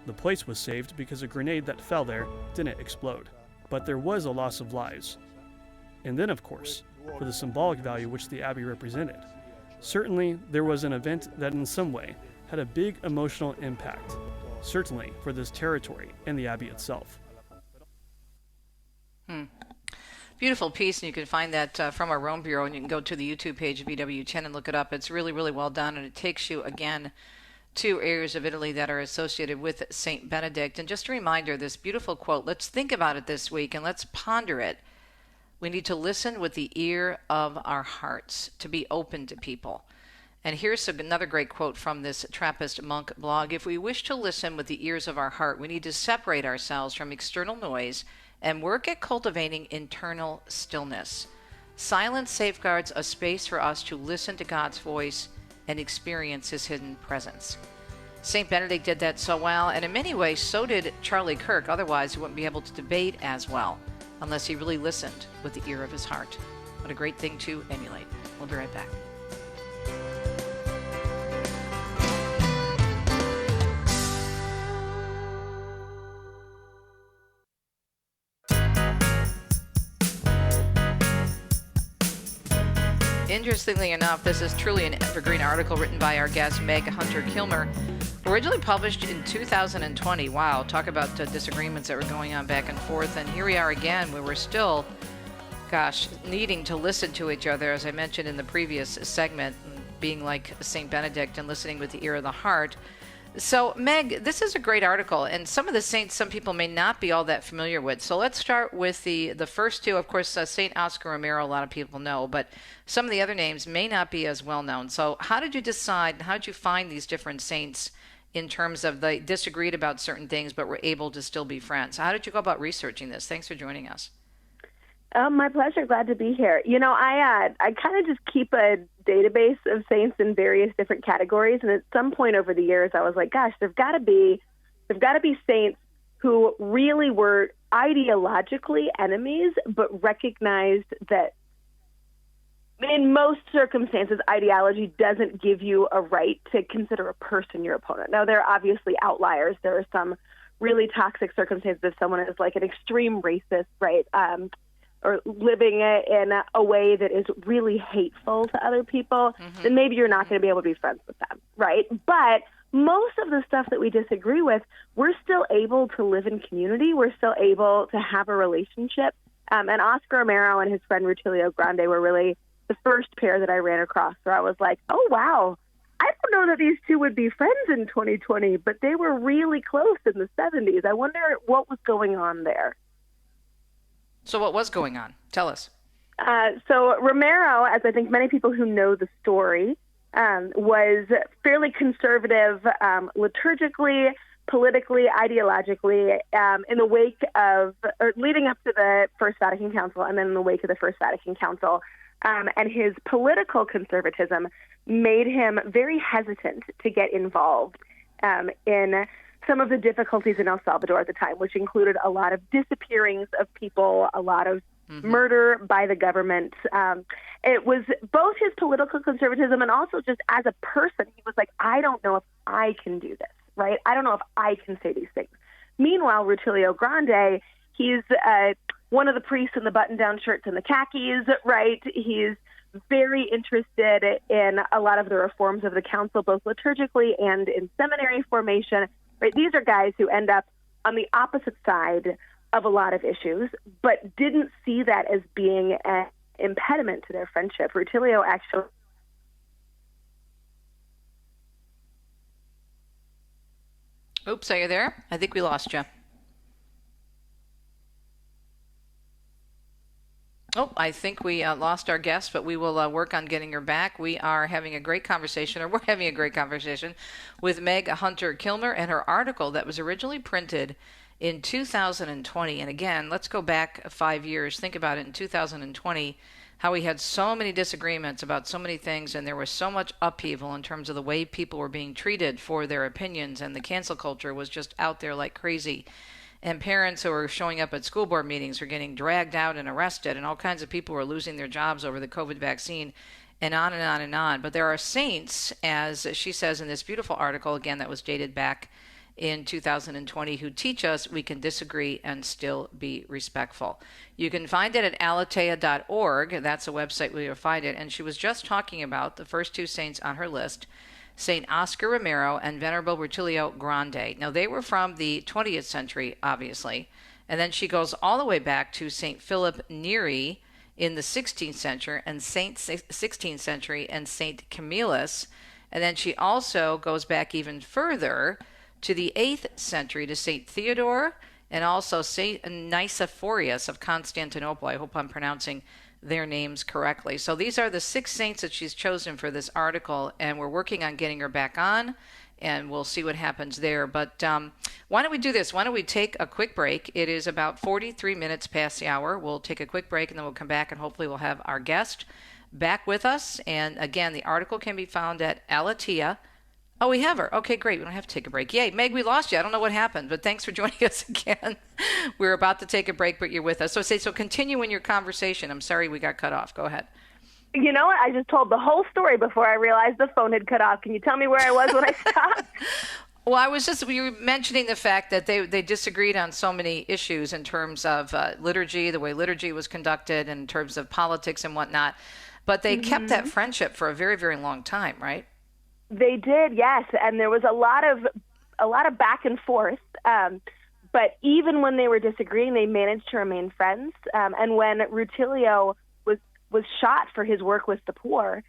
The place was saved because a grenade that fell there didn't explode, but there was a loss of lives. And then, of course, for the symbolic value which the Abbey represented, certainly there was an event that in some way had a big emotional impact, certainly for this territory and the Abbey itself. Beautiful piece, and you can find that from our Rome Bureau, and you can go to the YouTube page of EWTN and look it up. It's really, really well done, and it takes you, again, to areas of Italy that are associated with St. Benedict. And just a reminder, this beautiful quote, let's think about it this week, and let's ponder it. We need to listen with the ear of our hearts, to be open to people. And here's another great quote from this Trappist monk blog. If we wish to listen with the ears of our heart, we need to separate ourselves from external noise and work at cultivating internal stillness. Silence safeguards a space for us to listen to God's voice and experience his hidden presence. St. Benedict did that so well, and in many ways so did Charlie Kirk. Otherwise, he wouldn't be able to debate as well unless he really listened with the ear of his heart. What a great thing to emulate. We'll be right back. Interestingly enough, this is truly an evergreen article written by our guest, Meg Hunter-Kilmer, originally published in 2020. Wow, talk about disagreements that were going on back and forth. And here we are again, where we're still, needing to listen to each other, as I mentioned in the previous segment, being like St. Benedict and listening with the ear of the heart. So, Meg, this is a great article, and some of the saints some people may not be all that familiar with. So let's start with the first two. Of course, St. Oscar Romero, a lot of people know, but some of the other names may not be as well known. So how did you decide, how did you find these different saints in terms of they disagreed about certain things but were able to still be friends? How did you go about researching this? Thanks for joining us. My pleasure. Glad to be here. You know, I kind of just keep a database of saints in various different categories, and at some point over the years, I was like, gosh, there've got to be saints who really were ideologically enemies, but recognized that in most circumstances, ideology doesn't give you a right to consider a person your opponent. Now, there are obviously outliers. There are some really toxic circumstances if someone is like an extreme racist, right? Or living in a way that is really hateful to other people, then maybe you're not going to be able to be friends with them, right? But most of the stuff that we disagree with, we're still able to live in community. We're still able to have a relationship. And Oscar Romero and his friend Rutilio Grande were really the first pair that I ran across where I was like, oh, wow, I don't know that these two would be friends in 2020, but they were really close in the 70s. I wonder what was going on there. So what was going on? Tell us. So Romero, as I think many people who know the story, was fairly conservative liturgically, politically, ideologically, in the wake of, or leading up to the First Vatican Council, and then in the wake of the First Vatican Council. And his political conservatism made him very hesitant to get involved in some of the difficulties in El Salvador at the time, which included a lot of disappearings of people, a lot of murder by the government. It was both his political conservatism and also just as a person, he was like, I don't know if I can do this, right? I don't know if I can say these things. Meanwhile, Rutilio Grande, he's one of the priests in the button-down shirts and the khakis, right? He's very interested in a lot of the reforms of the council, both liturgically and in seminary formation, right? These are guys who end up on the opposite side of a lot of issues, but didn't see that as being an impediment to their friendship. Rutilio actually... Oops, are you there? I think we lost you. Oh, I think we lost our guest, but we will work on getting her back. We are having a great conversation, or we're having a great conversation with Meg Hunter-Kilmer and her article that was originally printed in 2020. And again, let's go back 5 years. Think about it in 2020, how we had so many disagreements about so many things, and there was so much upheaval in terms of the way people were being treated for their opinions, and the cancel culture was just out there like crazy. And parents who were showing up at school board meetings were getting dragged out and arrested, and all kinds of people were losing their jobs over the COVID vaccine, and on and on and on. But there are saints, as she says in this beautiful article, again, that was dated back in 2020, who teach us we can disagree and still be respectful. You can find it at aleteia.org. That's a website where you'll find it. And she was just talking about the first two saints on her list, St. Oscar Romero and Venerable Rutilio Grande. Now, they were from the 20th century, obviously. And then she goes all the way back to St. Philip Neri in the 16th century and St. 16th century and St. Camillus. And then she also goes back even further to the 8th century to St. Theodore and also St. Nicephorus of Constantinople. I hope I'm pronouncing their names correctly. So these are the 6 saints that she's chosen for this article, and we're working on getting her back on, and we'll see what happens there. But why don't we do this? Why don't we take a quick break? It is about 43 minutes past the hour. We'll take a quick break, and then we'll come back, and hopefully we'll have our guest back with us. And again, the article can be found at Aleteia. Oh, we have her. Okay, great. We don't have to take a break. Yay, Meg, we lost you. I don't know what happened, but thanks for joining us again. We're about to take a break, but you're with us. So continue in your conversation. I'm sorry we got cut off. Go ahead. You know what? I just told the whole story before I realized the phone had cut off. Can you tell me where I was when I stopped? Well, we were mentioning the fact that they disagreed on so many issues in terms of liturgy, the way liturgy was conducted, and in terms of politics and whatnot. But they kept that friendship for a very, very long time, right? They did, yes, and there was a lot of back and forth. But even when they were disagreeing, they managed to remain friends. And when Rutilio was shot for his work with the poor,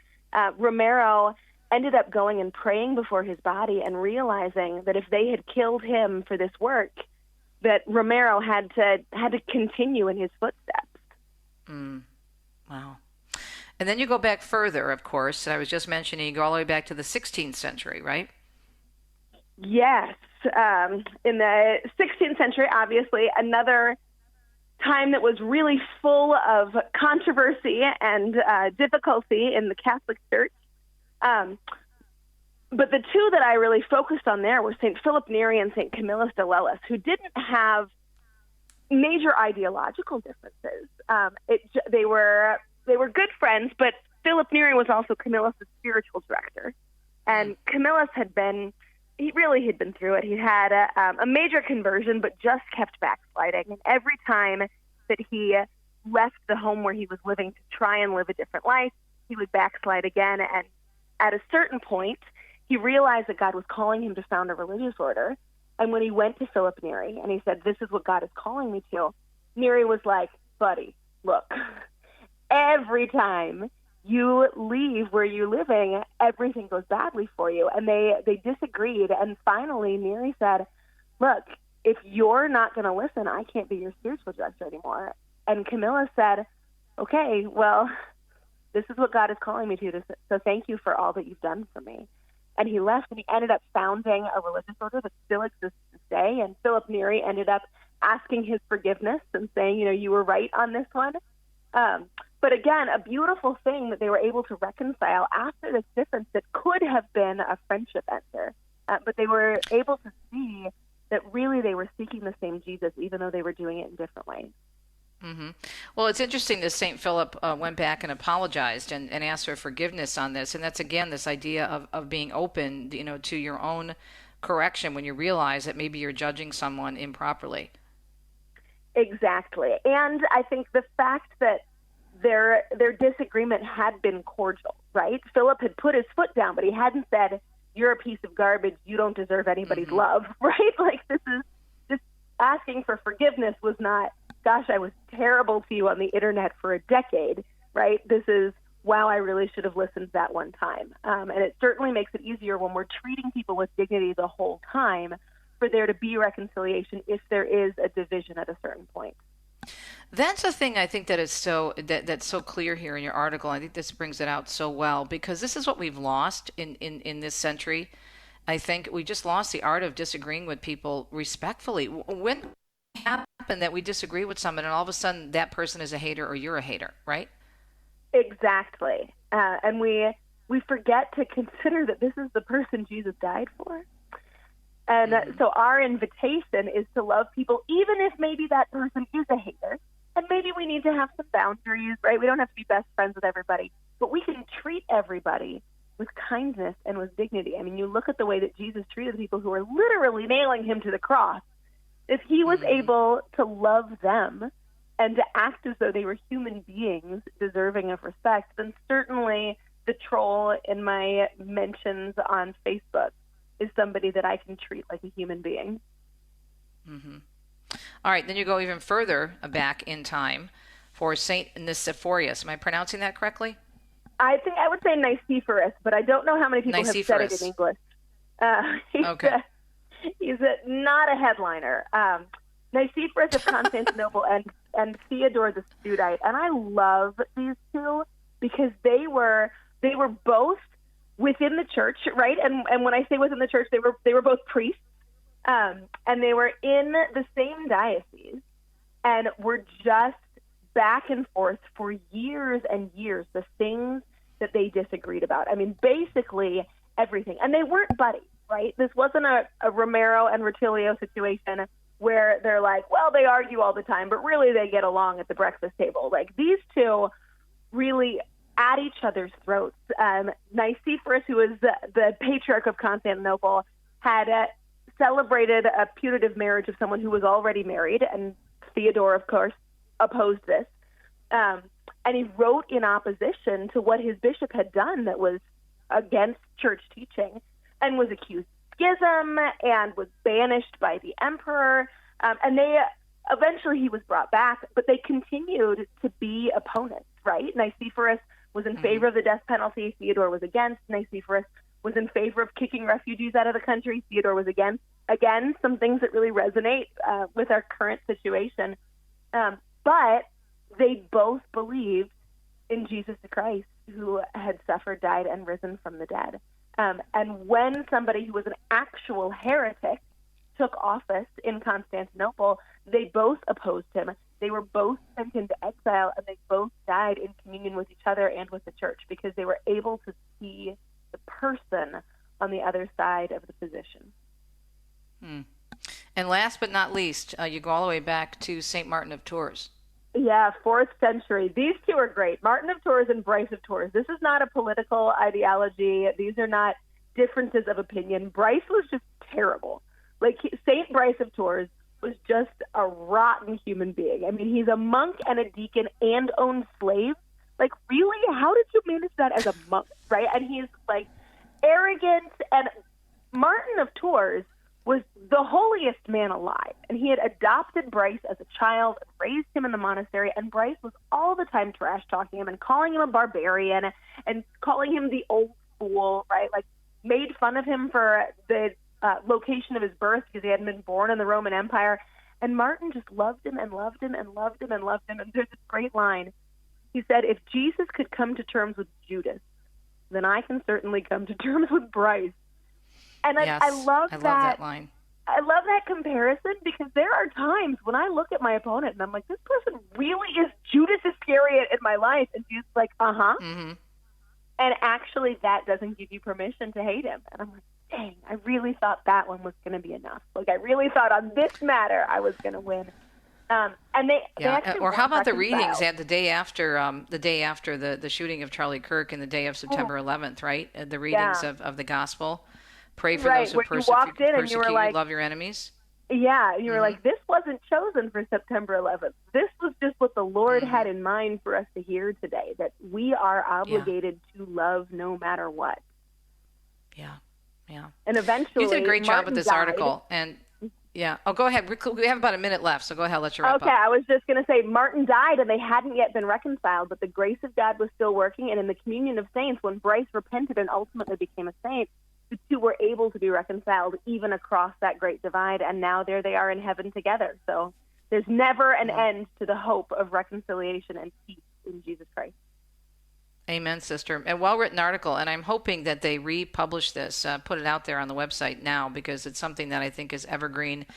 Romero ended up going and praying before his body and realizing that if they had killed him for this work, that Romero had to continue in his footsteps. Wow. And then you go back further, of course. I was just mentioning you go all the way back to the 16th century, right? Yes. In the 16th century, obviously, another time that was really full of controversy and difficulty in the Catholic Church. But the two that I really focused on there were St. Philip Neri and St. Camillus de Lellis, who didn't have major ideological differences. They were good friends, but Philip Neri was also Camillus' spiritual director. And Camillus had been through it. He had a major conversion, but just kept backsliding. And every time that he left the home where he was living to try and live a different life, he would backslide again. And at a certain point, he realized that God was calling him to found a religious order. And when he went to Philip Neri and he said, "This is what God is calling me to," Neri was like, "Buddy, look, every time you leave where you're living, everything goes badly for you." And they disagreed. And finally, Neri said, "Look, if you're not going to listen, I can't be your spiritual director anymore." And Camilla said, "Okay, well, this is what God is calling me to, so thank you for all that you've done for me." and he left, and he ended up founding a religious order that still exists today. And Philip Neri ended up asking his forgiveness and saying, you were right on this one. But again, a beautiful thing that they were able to reconcile after this difference that could have been a friendship ender. But they were able to see that really they were seeking the same Jesus, even though they were doing it in different ways. Mm-hmm. Well, it's interesting that St. Philip went back and apologized and asked for forgiveness on this. And that's, again, this idea of being open, to your own correction when you realize that maybe you're judging someone improperly. Exactly. And I think the fact that their disagreement had been cordial, right? Philip had put his foot down, but he hadn't said, you're a piece of garbage, you don't deserve anybody's love, right? Like, this is just asking for forgiveness was not, gosh, I was terrible to you on the internet for a decade, right? This is, wow, I really should have listened that one time. And it certainly makes it easier when we're treating people with dignity the whole time for there to be reconciliation if there is a division at a certain point. That's the thing I think that is that's so clear here in your article. I think this brings it out so well, because this is what we've lost in this century. I think we just lost the art of disagreeing with people respectfully. When it happened that we disagree with someone and all of a sudden that person is a hater or you're a hater, right? Exactly. And we forget to consider that this is the person Jesus died for. And so our invitation is to love people, even if maybe that person is a hater. And maybe we need to have some boundaries, right? We don't have to be best friends with everybody, but we can treat everybody with kindness and with dignity. I mean, you look at the way that Jesus treated people who were literally nailing him to the cross. If he was able to love them and to act as though they were human beings deserving of respect, then certainly the troll in my mentions on Facebook is somebody that I can treat like a human being. Mm-hmm. All right, then you go even further back in time for St. Nicephorus. Am I pronouncing that correctly? I think I would say Nicephorus, but I don't know how many people have said it in English. He's not a headliner. Nicephorus of Constantinople and Theodore the Studite. And I love these two because they were both within the church, right? And when I say within the church, they were both priests, and they were in the same diocese, and were just back and forth for years and years, the things that they disagreed about. I mean, basically everything. And they weren't buddies, right? This wasn't a Romero and Rutilio situation where they're like, well, they argue all the time, but really they get along at the breakfast table. Like, these two really at each other's throats. Nicephorus, who was the patriarch of Constantinople, had celebrated a putative marriage of someone who was already married, and Theodore, of course, opposed this. And he wrote in opposition to what his bishop had done that was against church teaching, and was accused of schism and was banished by the emperor. And eventually he was brought back, but they continued to be opponents, right? Nicephorus was in favor of the death penalty. Theodore was against. Nicephorus was in favor of kicking refugees out of the country. Theodore was against. Again, some things that really resonate with our current situation. But they both believed in Jesus Christ, who had suffered, died, and risen from the dead. And when somebody who was an actual heretic took office in Constantinople, they both opposed him. They were both sent into exile, and they both died in communion with each other and with the church because they were able to see the person on the other side of the position. And last but not least, you go all the way back to St. Martin of Tours. Yeah, 4th century. These two are great. Martin of Tours and Bryce of Tours. This is not a political ideology. These are not differences of opinion. Bryce was just terrible. Like, St. Bryce of Tours was just a rotten human being. I mean, he's a monk and a deacon and owns slaves. Like, really? How did you manage that as a monk, right? And he's, like, arrogant. And Martin of Tours was the holiest man alive. And he had adopted Bryce as a child, raised him in the monastery, and Bryce was all the time trash-talking him and calling him a barbarian and calling him the old fool, right? Like, made fun of him for the location of his birth because he hadn't been born in the Roman Empire. And Martin just loved him and loved him and loved him and loved him. And there's this great line. He said, if Jesus could come to terms with Judas, then I can certainly come to terms with Bryce. And yes, I love that line. I love that comparison because there are times when I look at my opponent and I'm like, this person really is Judas Iscariot in my life. And she's like, Mm-hmm. And actually that doesn't give you permission to hate him. And I'm like, dang, I really thought that one was going to be enough. Like, I really thought on this matter I was going to win. And they actually or how about the reconciled. readings at the day after the shooting of Charlie Kirk and the day of September 11th, right? The readings of the gospel. Pray for those who where you walked in and you were like, love your enemies. Yeah, and you were like, this wasn't chosen for September 11th. This was just what the Lord had in mind for us to hear today, that we are obligated to love no matter what. Yeah. And eventually, you did a great job with this died. article. And yeah. Oh, go ahead. We have about a minute left, so go ahead. Let you wrap up. Okay, I was just going to say Martin died and they hadn't yet been reconciled, but the grace of God was still working. And in the communion of saints, when Bryce repented and ultimately became a saint, the two were able to be reconciled even across that great divide. And now there they are in heaven together. So there's never an end to the hope of reconciliation and peace in Jesus Christ. Amen, sister. A well-written article, and I'm hoping that they republish this, put it out there on the website now, because it's something that I think is evergreen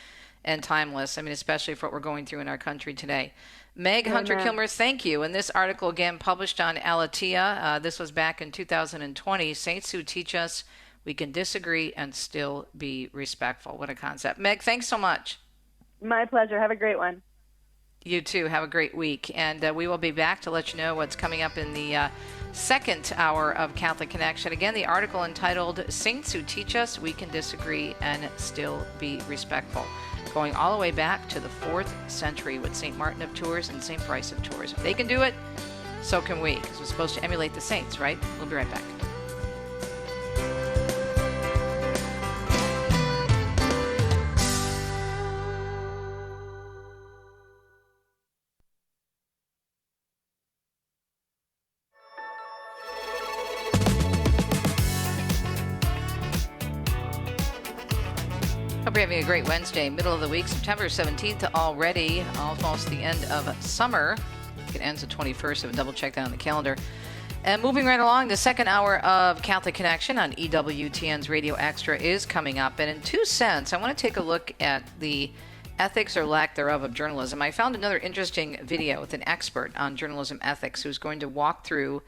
and timeless. I mean, especially for what we're going through in our country today. Meg Hunter-Kilmer, thank you. And this article, again, published on Alatea. This was back in 2020. Saints who teach us we can disagree and still be respectful. What a concept. Meg, thanks so much. My pleasure. Have a great one. You too. Have a great week. And we will be back to let you know what's coming up in the second hour of Catholic Connection. Again, the article entitled Saints Who Teach Us We Can Disagree and Still Be Respectful, going all the way back to the 4th century with St. Martin of Tours and St. Bryce of Tours. If they can do it, so can we, because we're supposed to emulate the saints, right? We'll be right back. Hope you're having a great Wednesday, middle of the week, September 17th already, almost the end of summer. It ends the 21st, so double check that on the calendar. And moving right along, the second hour of Catholic Connection on EWTN's Radio Extra is coming up. And in 2 cents, I want to take a look at the ethics or lack thereof of journalism. I found another interesting video with an expert on journalism ethics who's going to walk through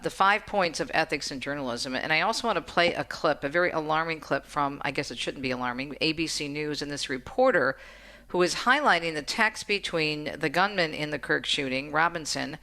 the 5 points of ethics in journalism. And I also want to play a clip, a very alarming clip from, I guess it shouldn't be alarming, ABC News, and this reporter who is highlighting the text between the gunman in the Kirk shooting, Robinson,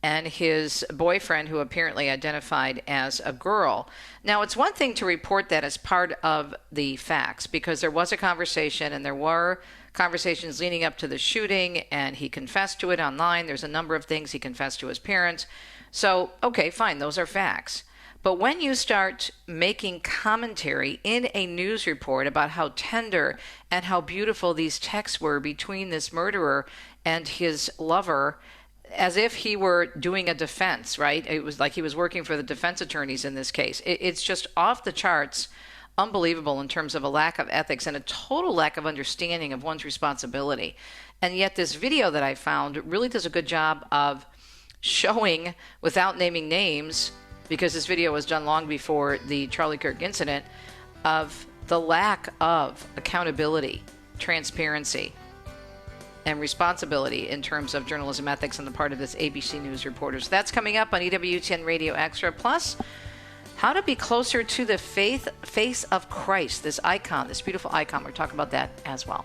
and his boyfriend, who apparently identified as a girl. Now, it's one thing to report that as part of the facts, because there was a conversation and there were conversations leading up to the shooting, and he confessed to it online. There's a number of things he confessed to his parents. So, okay, fine, those are facts. But when you start making commentary in a news report about how tender and how beautiful these texts were between this murderer and his lover, as if he were doing a defense, right? It was like he was working for the defense attorneys in this case. It's just off the charts, unbelievable in terms of a lack of ethics and a total lack of understanding of one's responsibility. And yet this video that I found really does a good job of showing, without naming names, because this video was done long before the Charlie Kirk incident, of the lack of accountability, transparency, and responsibility in terms of journalism ethics on the part of this ABC News reporter. So that's coming up on EWTN Radio Extra. Plus, how to be closer to the face of Christ, this icon, this beautiful icon. We're talking about that as well.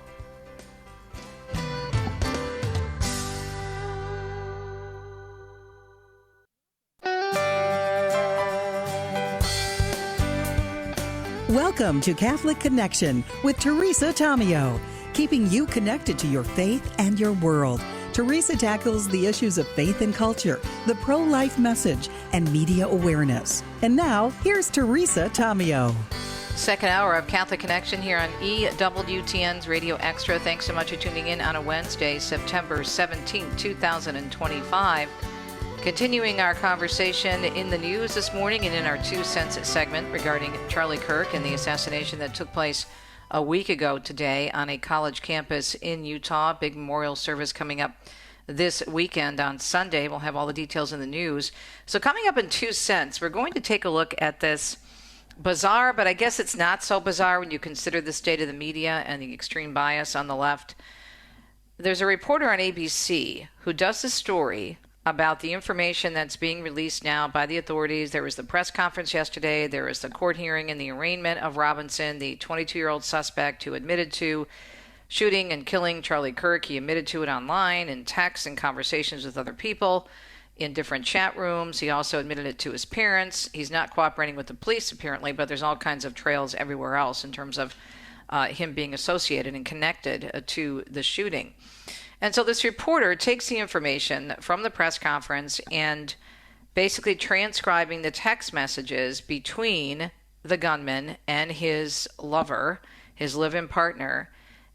Welcome to Catholic Connection with Teresa Tomeo, keeping you connected to your faith and your world. Teresa tackles the issues of faith and culture, the pro-life message, and media awareness. And now, here's Teresa Tomeo. Second hour of Catholic Connection here on EWTN's Radio Extra. Thanks so much for tuning in on a Wednesday, September 17, 2025. Continuing our conversation in the news this morning and in our 2 cents segment regarding Charlie Kirk and the assassination that took place a week ago today on a college campus in Utah. Big memorial service coming up this weekend on Sunday. We'll have all the details in the news. So coming up in 2 cents, we're going to take a look at this bizarre, but I guess it's not so bizarre when you consider the state of the media and the extreme bias on the left. There's a reporter on ABC who does a story about the information that's being released now by the authorities. There was the press conference yesterday. There was the court hearing in the arraignment of Robinson, the 22-year-old suspect who admitted to shooting and killing Charlie Kirk. He admitted to it online in texts and conversations with other people in different chat rooms. He also admitted it to his parents. He's not cooperating with the police, apparently, but there's all kinds of trails everywhere else in terms of him being associated and connected to the shooting. And so this reporter takes the information from the press conference and basically transcribing the text messages between the gunman and his lover, his live-in partner,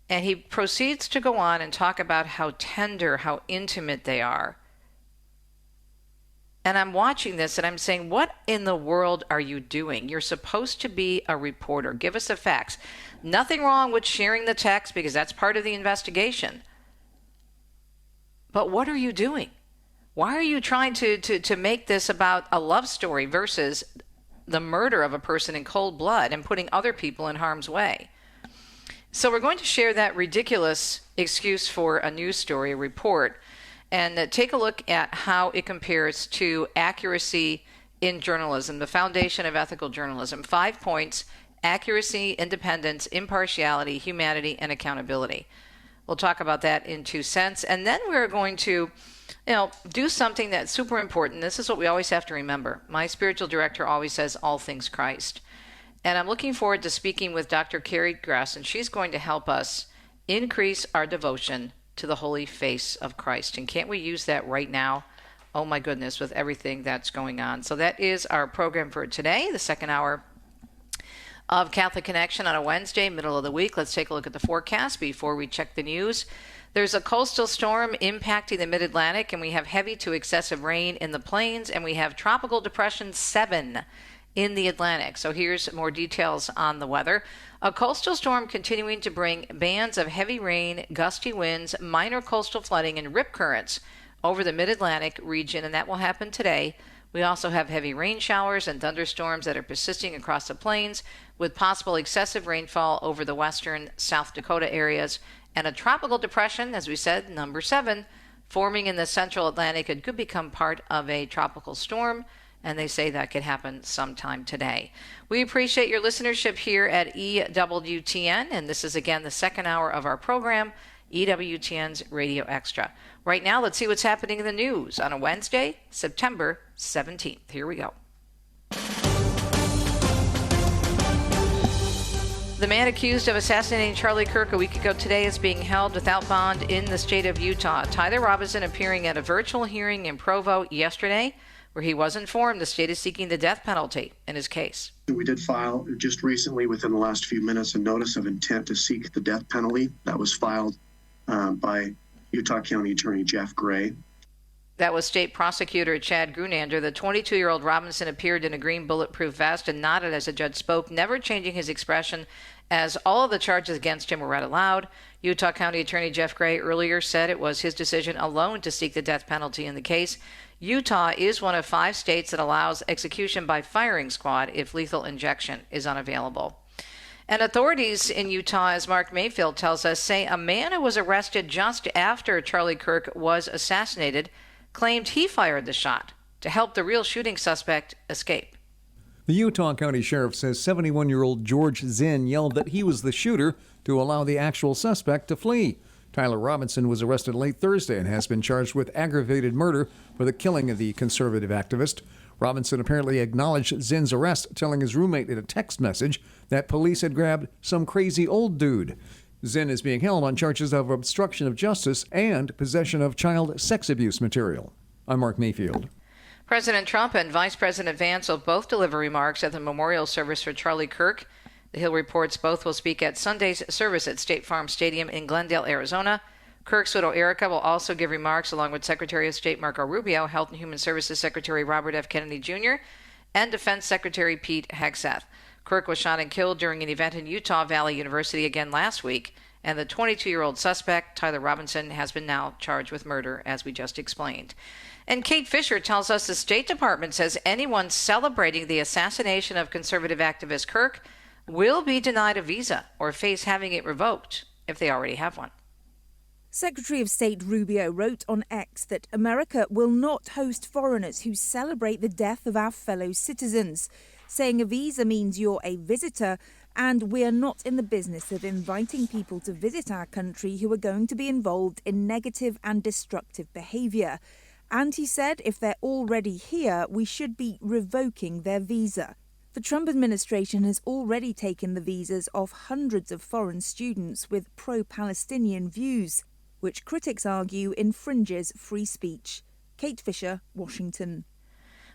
and he proceeds to go on and talk about how tender, how intimate they are. And I'm watching this and I'm saying, what in the world are you doing? You're supposed to be a reporter. Give us the facts. Nothing wrong with sharing the text because that's part of the investigation. But what are you doing? Why are you trying to make this about a love story versus the murder of a person in cold blood and putting other people in harm's way? So we're going to share that ridiculous excuse for a news story, a report, and take a look at how it compares to accuracy in journalism, the foundation of ethical journalism. 5 points: accuracy, independence, impartiality, humanity, and accountability. We'll talk about that in 2 cents. And then we're going to, do something that's super important. This is what we always have to remember. My spiritual director always says, all things Christ. And I'm looking forward to speaking with Dr. Carrie Gress, and she's going to help us increase our devotion to the holy face of Christ. And can't we use that right now? Oh my goodness, with everything that's going on. So that is our program for today, the second hour of Catholic Connection on a Wednesday, middle of the week. Let's take a look at the forecast before we check the news. There's a coastal storm impacting the mid-Atlantic, and we have heavy to excessive rain in the plains, and we have Tropical Depression 7 in the Atlantic. So here's more details on the weather. A coastal storm continuing to bring bands of heavy rain, gusty winds, minor coastal flooding, and rip currents over the mid-Atlantic region, and that will happen today. We also have heavy rain showers and thunderstorms that are persisting across the plains, with possible excessive rainfall over the western South Dakota areas, and a tropical depression, as we said, number 7, forming in the central Atlantic. It could become part of a tropical storm, and they say that could happen sometime today. We appreciate your listenership here at EWTN, and this is again the second hour of our program, EWTN's Radio Extra. Right now, let's see what's happening in the news on a Wednesday, September 17th. Here we go. The man accused of assassinating Charlie Kirk a week ago today is being held without bond in the state of Utah. Tyler Robinson appearing at a virtual hearing in Provo yesterday, where he was informed the state is seeking the death penalty in his case. We did file just recently, within the last few minutes, a notice of intent to seek the death penalty. That was filed by Utah County Attorney Jeff Gray. That was State Prosecutor Chad Grunander. The 22-year-old Robinson appeared in a green bulletproof vest and nodded as the judge spoke, never changing his expression as all of the charges against him were read aloud. Utah County Attorney Jeff Gray earlier said it was his decision alone to seek the death penalty in the case. Utah is one of 5 states that allows execution by firing squad if lethal injection is unavailable. And authorities in Utah, as Mark Mayfield tells us, say a man who was arrested just after Charlie Kirk was assassinated claimed he fired the shot to help the real shooting suspect escape. The Utah County Sheriff says 71-year-old George Zinn yelled that he was the shooter to allow the actual suspect to flee. Tyler Robinson was arrested late Thursday and has been charged with aggravated murder for the killing of the conservative activist. Robinson apparently acknowledged Zinn's arrest, telling his roommate in a text message that police had grabbed some crazy old dude. Zinn is being held on charges of obstruction of justice and possession of child sex abuse material. I'm Mark Mayfield. President Trump and Vice President Vance will both deliver remarks at the memorial service for Charlie Kirk. The Hill reports both will speak at Sunday's service at State Farm Stadium in Glendale, Arizona. Kirk's widow Erica will also give remarks along with Secretary of State Marco Rubio, Health and Human Services Secretary Robert F. Kennedy Jr., and Defense Secretary Pete Hegseth. Kirk was shot and killed during an event in Utah Valley University again last week, and the 22-year-old suspect, Tyler Robinson, has been now charged with murder, as we just explained. And Kate Fisher tells us the State Department says anyone celebrating the assassination of conservative activist Kirk will be denied a visa or face having it revoked if they already have one. Secretary of State Rubio wrote on X that America will not host foreigners who celebrate the death of our fellow citizens, saying a visa means you're a visitor and we're not in the business of inviting people to visit our country who are going to be involved in negative and destructive behaviour. And he said if they're already here, we should be revoking their visa. The Trump administration has already taken the visas off hundreds of foreign students with pro-Palestinian views, which critics argue infringes free speech. Kate Fisher, Washington.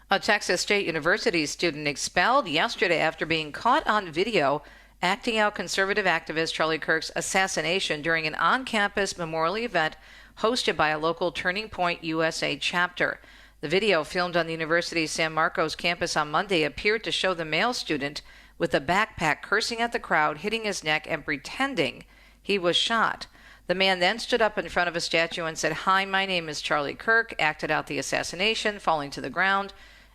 A Texas State University student expelled yesterday after being caught on video acting out conservative activist Charlie Kirk's assassination during an on-campus memorial event hosted by a local Turning Point USA chapter. The video, filmed on the university's San Marcos campus on Monday, appeared to show the male student with a backpack cursing at the crowd, hitting his neck, and pretending he was shot. The man then stood up in front of a statue and said, "Hi, my name is Charlie Kirk," acted out the assassination, falling to the ground,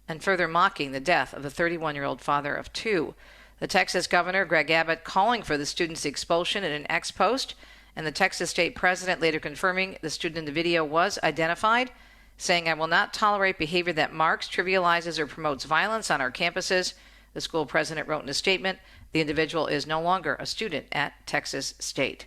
and further mocking the death of the 31-year-old father of two. The Texas governor, Greg Abbott, calling for the student's expulsion in an X post, and the Texas state president later confirming the student in the video was identified, saying, "I will not tolerate behavior that marks, trivializes, or promotes violence on our campuses." The school president wrote in a statement, the individual is no longer a student at Texas State.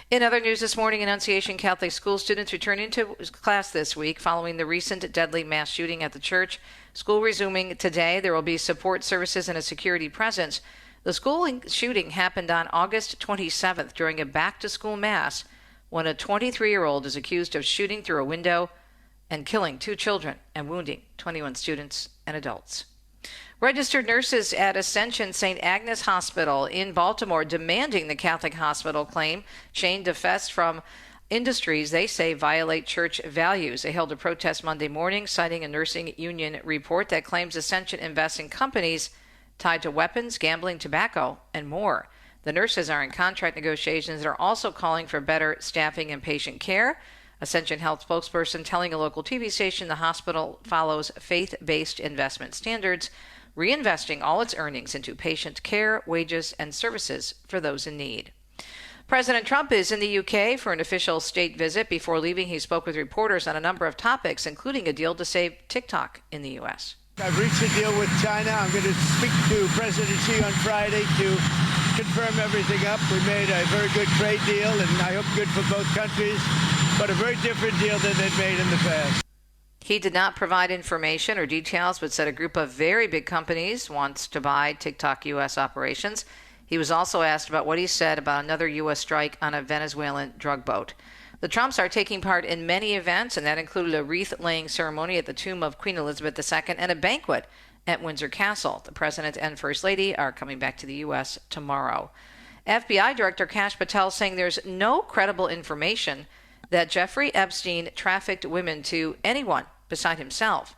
In other news this morning, Annunciation Catholic school students returning to class this week following the recent deadly mass shooting at the church. School resuming today. There will be support services and a security presence. The school shooting happened on August 27th during a back-to-school mass when a 23-year-old is accused of shooting through a window and killing 2 children and wounding 21 students and adults. Registered nurses at Ascension St. Agnes Hospital in Baltimore demanding the Catholic hospital claim Shane DeFest from industries they say violate church values. They held a protest Monday morning, citing a nursing union report that claims Ascension invests in companies tied to weapons, gambling, tobacco, and more. The nurses are in contract negotiations and are also calling for better staffing and patient care. Ascension Health spokesperson telling a local TV station the hospital follows faith-based investment standards, reinvesting all its earnings into patient care, wages, and services for those in need. President Trump is in the UK for an official state visit. Before leaving, he spoke with reporters on a number of topics, including a deal to save TikTok in the U.S. I've reached a deal with China. I'm going to speak to President Xi on Friday to confirm everything up. We made a very good trade deal, and I hope good for both countries, but a very different deal than they'd made in the past. He did not provide information or details, but said a group of very big companies wants to buy TikTok U.S. operations. He was also asked about what he said about another U.S. strike on a Venezuelan drug boat. The Trumps are taking part in many events, and that included a wreath-laying ceremony at the tomb of Queen Elizabeth II and a banquet at Windsor Castle. The President and First Lady are coming back to the U.S. tomorrow. FBI Director Kash Patel saying there's no credible information that Jeffrey Epstein trafficked women to anyone beside himself.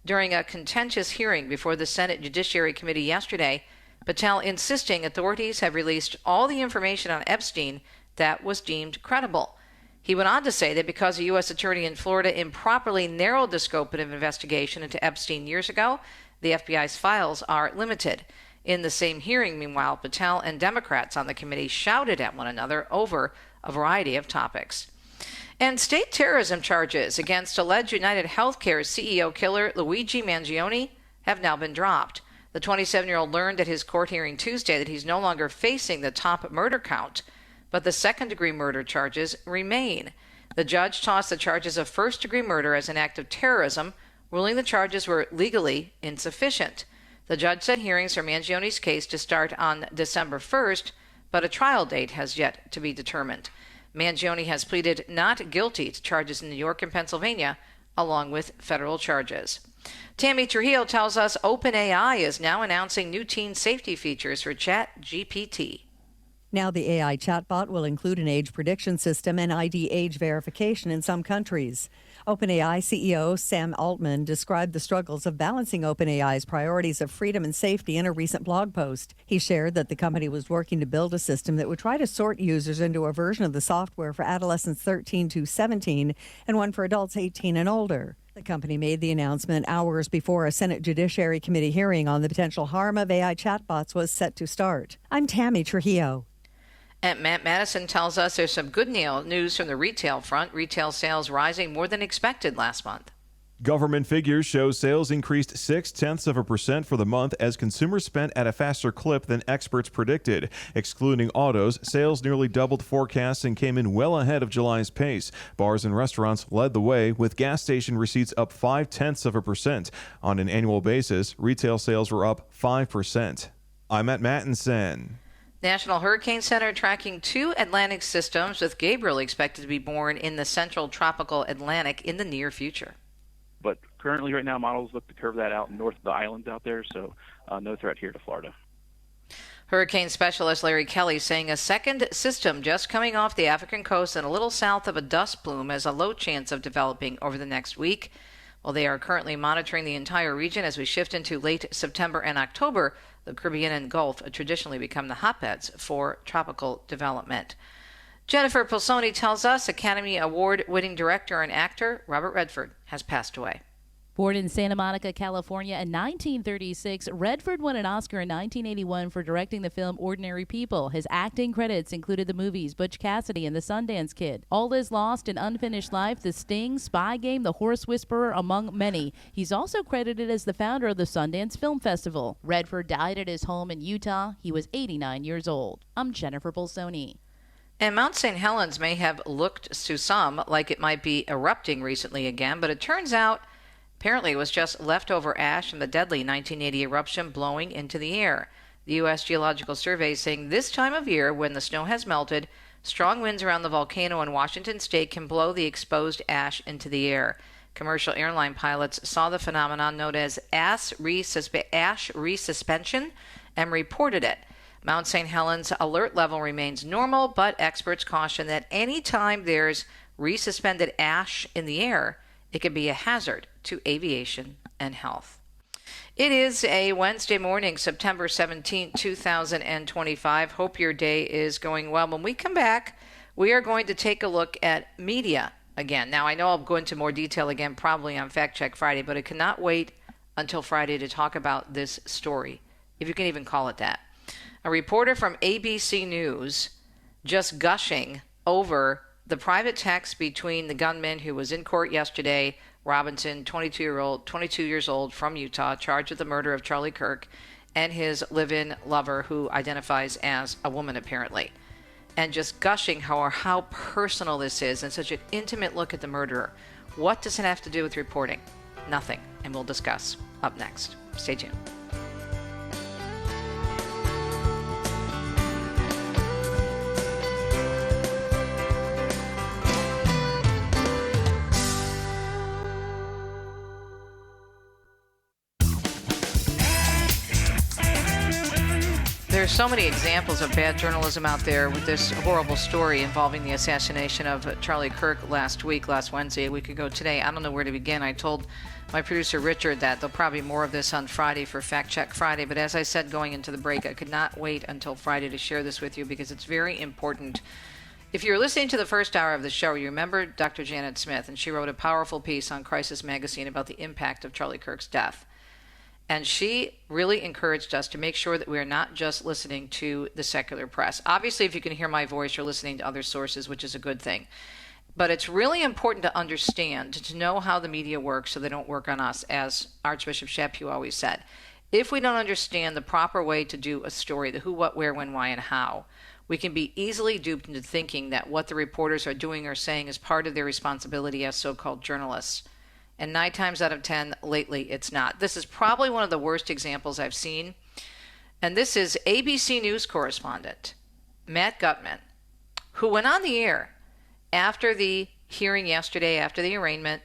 During a contentious hearing before the Senate Judiciary Committee yesterday, Patel insisting authorities have released all the information on Epstein that was deemed credible. He went on to say that because a U.S. attorney in Florida improperly narrowed the scope of investigation into Epstein years ago, the FBI's files are limited. In the same hearing, meanwhile, Patel and Democrats on the committee shouted at one another over a variety of topics. And state terrorism charges against alleged United Healthcare CEO killer Luigi Mangione have now been dropped. The 27-year-old learned at his court hearing Tuesday that he's no longer facing the top murder count, but the second-degree murder charges remain. The judge tossed the charges of first-degree murder as an act of terrorism, ruling the charges were legally insufficient. The judge said hearings for Mangione's case to start on December 1st, but a trial date has yet to be determined. Mangione has pleaded not guilty to charges in New York and Pennsylvania, along with federal charges. Tammy Trujillo tells us OpenAI is now announcing new teen safety features for ChatGPT. Now the AI chatbot will include an age prediction system and ID age verification in some countries. OpenAI CEO Sam Altman described the struggles of balancing OpenAI's priorities of freedom and safety in a recent blog post. He shared that the company was working to build a system that would try to sort users into a version of the software for adolescents 13 to 17 and one for adults 18 and older. The company made the announcement hours before a Senate Judiciary Committee hearing on the potential harm of AI chatbots was set to start. I'm Tammy Trujillo. And Matt Madison tells us there's some good news from the retail front. Retail sales rising more than expected last month. Government figures show sales increased 0.6% for the month as consumers spent at a faster clip than experts predicted. Excluding autos, sales nearly doubled forecasts and came in well ahead of July's pace. Bars and restaurants led the way, with gas station receipts up 0.5%. On an annual basis, retail sales were up 5%. I'm at Mattinson. National Hurricane Center tracking 2 Atlantic systems, with Gabriel expected to be born in the central tropical Atlantic in the near future. But currently right now models look to curve that out north of the islands out there, so no threat here to Florida. Hurricane specialist Larry Kelly saying a second system just coming off the African coast and a little south of a dust plume has a low chance of developing over the next week. While they are currently monitoring the entire region as we shift into late September and October, the Caribbean and Gulf traditionally become the hotbeds for tropical development. Jennifer Pilsoni tells us Academy Award-winning director and actor Robert Redford has passed away. Born in Santa Monica, California in 1936, Redford won an Oscar in 1981 for directing the film Ordinary People. His acting credits included the movies Butch Cassidy and The Sundance Kid, All Is Lost and Unfinished Life, The Sting, Spy Game, The Horse Whisperer, among many. He's also credited as the founder of the Sundance Film Festival. Redford died at his home in Utah. He was 89 years old. I'm Jennifer Bolsoni. And Mount St. Helens may have looked to some like it might be erupting recently again, but it turns out apparently it was just leftover ash from the deadly 1980 eruption blowing into the air. The U.S. Geological Survey saying this time of year, when the snow has melted, strong winds around the volcano in Washington state can blow the exposed ash into the air. Commercial airline pilots saw the phenomenon known as ash resuspension and reported it. Mount St. Helens alert level remains normal, but experts caution that any time there's resuspended ash in the air, it can be a hazard to aviation and health. It is a Wednesday morning, September 17, 2025. Hope your day is going well. When we come back, we are going to take a look at media again. Now, I know I'll go into more detail again probably on Fact Check Friday, but I cannot wait until Friday to talk about this story, if you can even call it that. A reporter from ABC News just gushing over the private text between the gunman who was in court yesterday, Robinson, 22 years old from Utah, charged with the murder of Charlie Kirk, and his live-in lover who identifies as a woman apparently. And just gushing how personal this is and such an intimate look at the murderer. What does it have to do with reporting? Nothing. And we'll discuss up next. Stay tuned. There's so many examples of bad journalism out there with this horrible story involving the assassination of Charlie Kirk last Wednesday, a week ago today. I don't know where to begin. I told my producer Richard that there'll probably be more of this on Friday for Fact Check Friday. But as I said going into the break, I could not wait until Friday to share this with you because it's very important. If you're listening to the first hour of the show, you remember Dr. Janet Smith, and she wrote a powerful piece on Crisis Magazine about the impact of Charlie Kirk's death. And she really encouraged us to make sure that we're not just listening to the secular press. Obviously, if you can hear my voice, you're listening to other sources, which is a good thing. But it's really important to understand, to know how the media works so they don't work on us, as Archbishop Chaput always said. If we don't understand the proper way to do a story, the who, what, where, when, why, and how, we can be easily duped into thinking that what the reporters are doing or saying is part of their responsibility as so-called journalists. And 9 times out of 10, lately, it's not. This is probably one of the worst examples I've seen. And this is ABC News correspondent Matt Gutman, who went on the air after the hearing yesterday, after the arraignment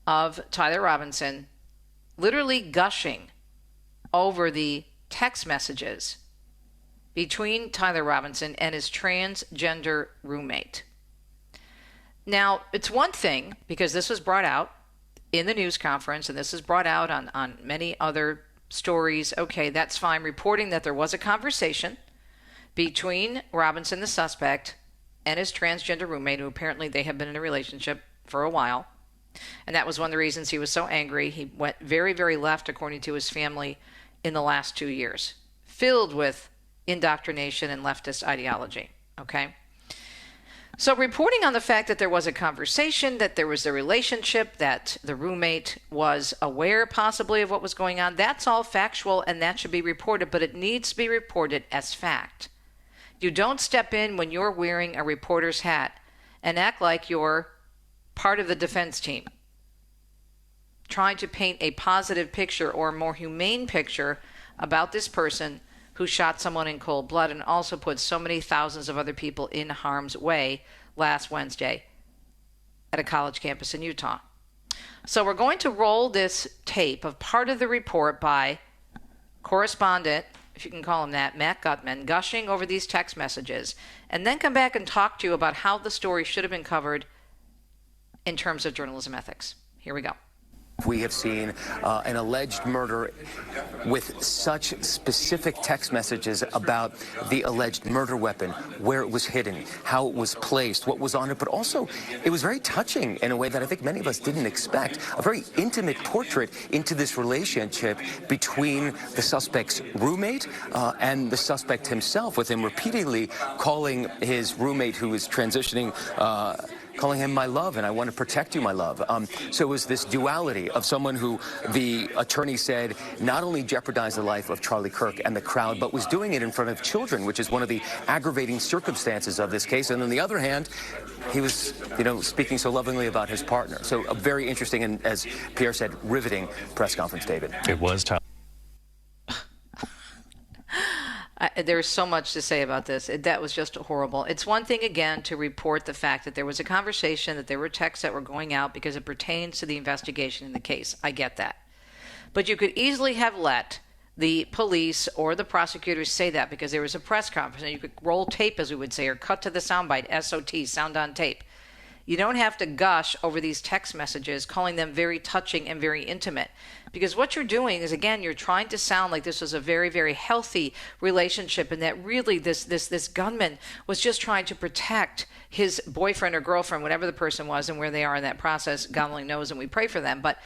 of Tyler Robinson, literally gushing over the text messages between Tyler Robinson and his transgender roommate. Now, it's one thing, because this was brought out in the news conference, and this is brought out on many other stories. Okay, that's fine. Reporting that there was a conversation between Robinson, the suspect, and his transgender roommate, who apparently they have been in a relationship for a while. And that was one of the reasons he was so angry. He went very, very left, according to his family, in the last 2 years, filled with indoctrination and leftist ideology. Okay? So reporting on the fact that there was a conversation, that there was a relationship, that the roommate was aware possibly of what was going on, that's all factual and that should be reported, but it needs to be reported as fact. You don't step in when you're wearing a reporter's hat and act like you're part of the defense team, trying to paint a positive picture or a more humane picture about this person who shot someone in cold blood and also put so many thousands of other people in harm's way last Wednesday at a college campus in Utah. So we're going to roll this tape of part of the report by correspondent, if you can call him that, Matt Gutman, gushing over these text messages, and then come back and talk to you about how the story should have been covered in terms of journalism ethics. Here we go. We have seen an alleged murder with such specific text messages about the alleged murder weapon, where it was hidden, how it was placed, what was on it, but also it was very touching in a way that I think many of us didn't expect. A very intimate portrait into this relationship between the suspect's roommate and the suspect himself, with him repeatedly calling his roommate, who is transitioning, calling him my love, and I want to protect you, my love. So it was this duality of someone who the attorney said not only jeopardized the life of Charlie Kirk and the crowd, but was doing it in front of children, which is one of the aggravating circumstances of this case. And on the other hand, he was, speaking so lovingly about his partner. So a very interesting and, as Pierre said, riveting press conference, David. It was tough. There's so much to say about this. That was just horrible. It's one thing, again, to report the fact that there was a conversation, that there were texts that were going out because it pertains to the investigation in the case. I get that. But you could easily have let the police or the prosecutors say that because there was a press conference, and you could roll tape, as we would say, or cut to the soundbite, SOT, sound on tape. You don't have to gush over these text messages, calling them very touching and very intimate. Because what you're doing is, again, you're trying to sound like this was a very, very healthy relationship, and that really this gunman was just trying to protect his boyfriend or girlfriend, whatever the person was, and where they are in that process, God only knows, and we pray for them. But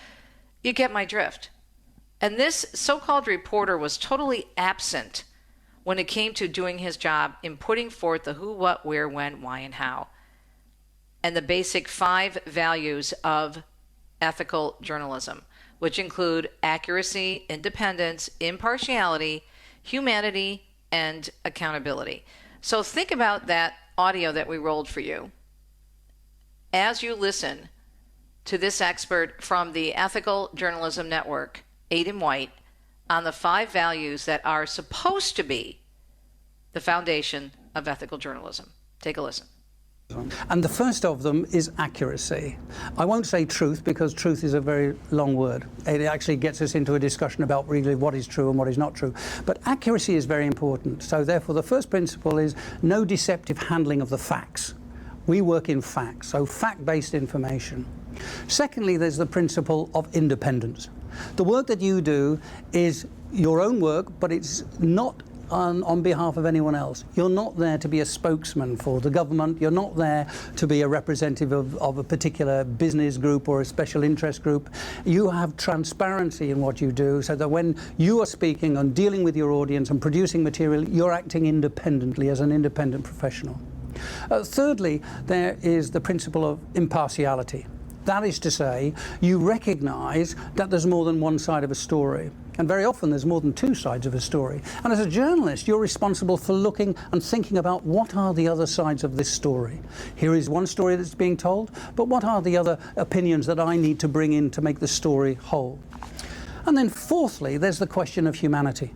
you get my drift. And this so-called reporter was totally absent when it came to doing his job in putting forth the who, what, where, when, why, and how, and the basic 5 values of ethical journalism, which include accuracy, independence, impartiality, humanity, and accountability. So think about that audio that we rolled for you as you listen to this expert from the Ethical Journalism Network, Aidan White, on the 5 values that are supposed to be the foundation of ethical journalism. Take a listen. And the first of them is accuracy. I won't say truth, because truth is a very long word. It actually gets us into a discussion about really what is true and what is not true. But accuracy is very important. So therefore, the first principle is no deceptive handling of the facts. We work in facts, so fact-based information. Secondly, there's the principle of independence. The work that you do is your own work, but it's not on behalf of anyone else. You're not there to be a spokesman for the government. You're not there to be a representative of a particular business group or a special interest group. You have transparency in what you do, so that when you are speaking and dealing with your audience and producing material, you're acting independently as an independent professional. Thirdly, there is the principle of impartiality. That is to say, you recognize that there's more than one side of a story. And very often there's more than 2 sides of a story. And as a journalist, you're responsible for looking and thinking about what are the other sides of this story. Here is one story that's being told, but what are the other opinions that I need to bring in to make the story whole? And then fourthly, there's the question of humanity.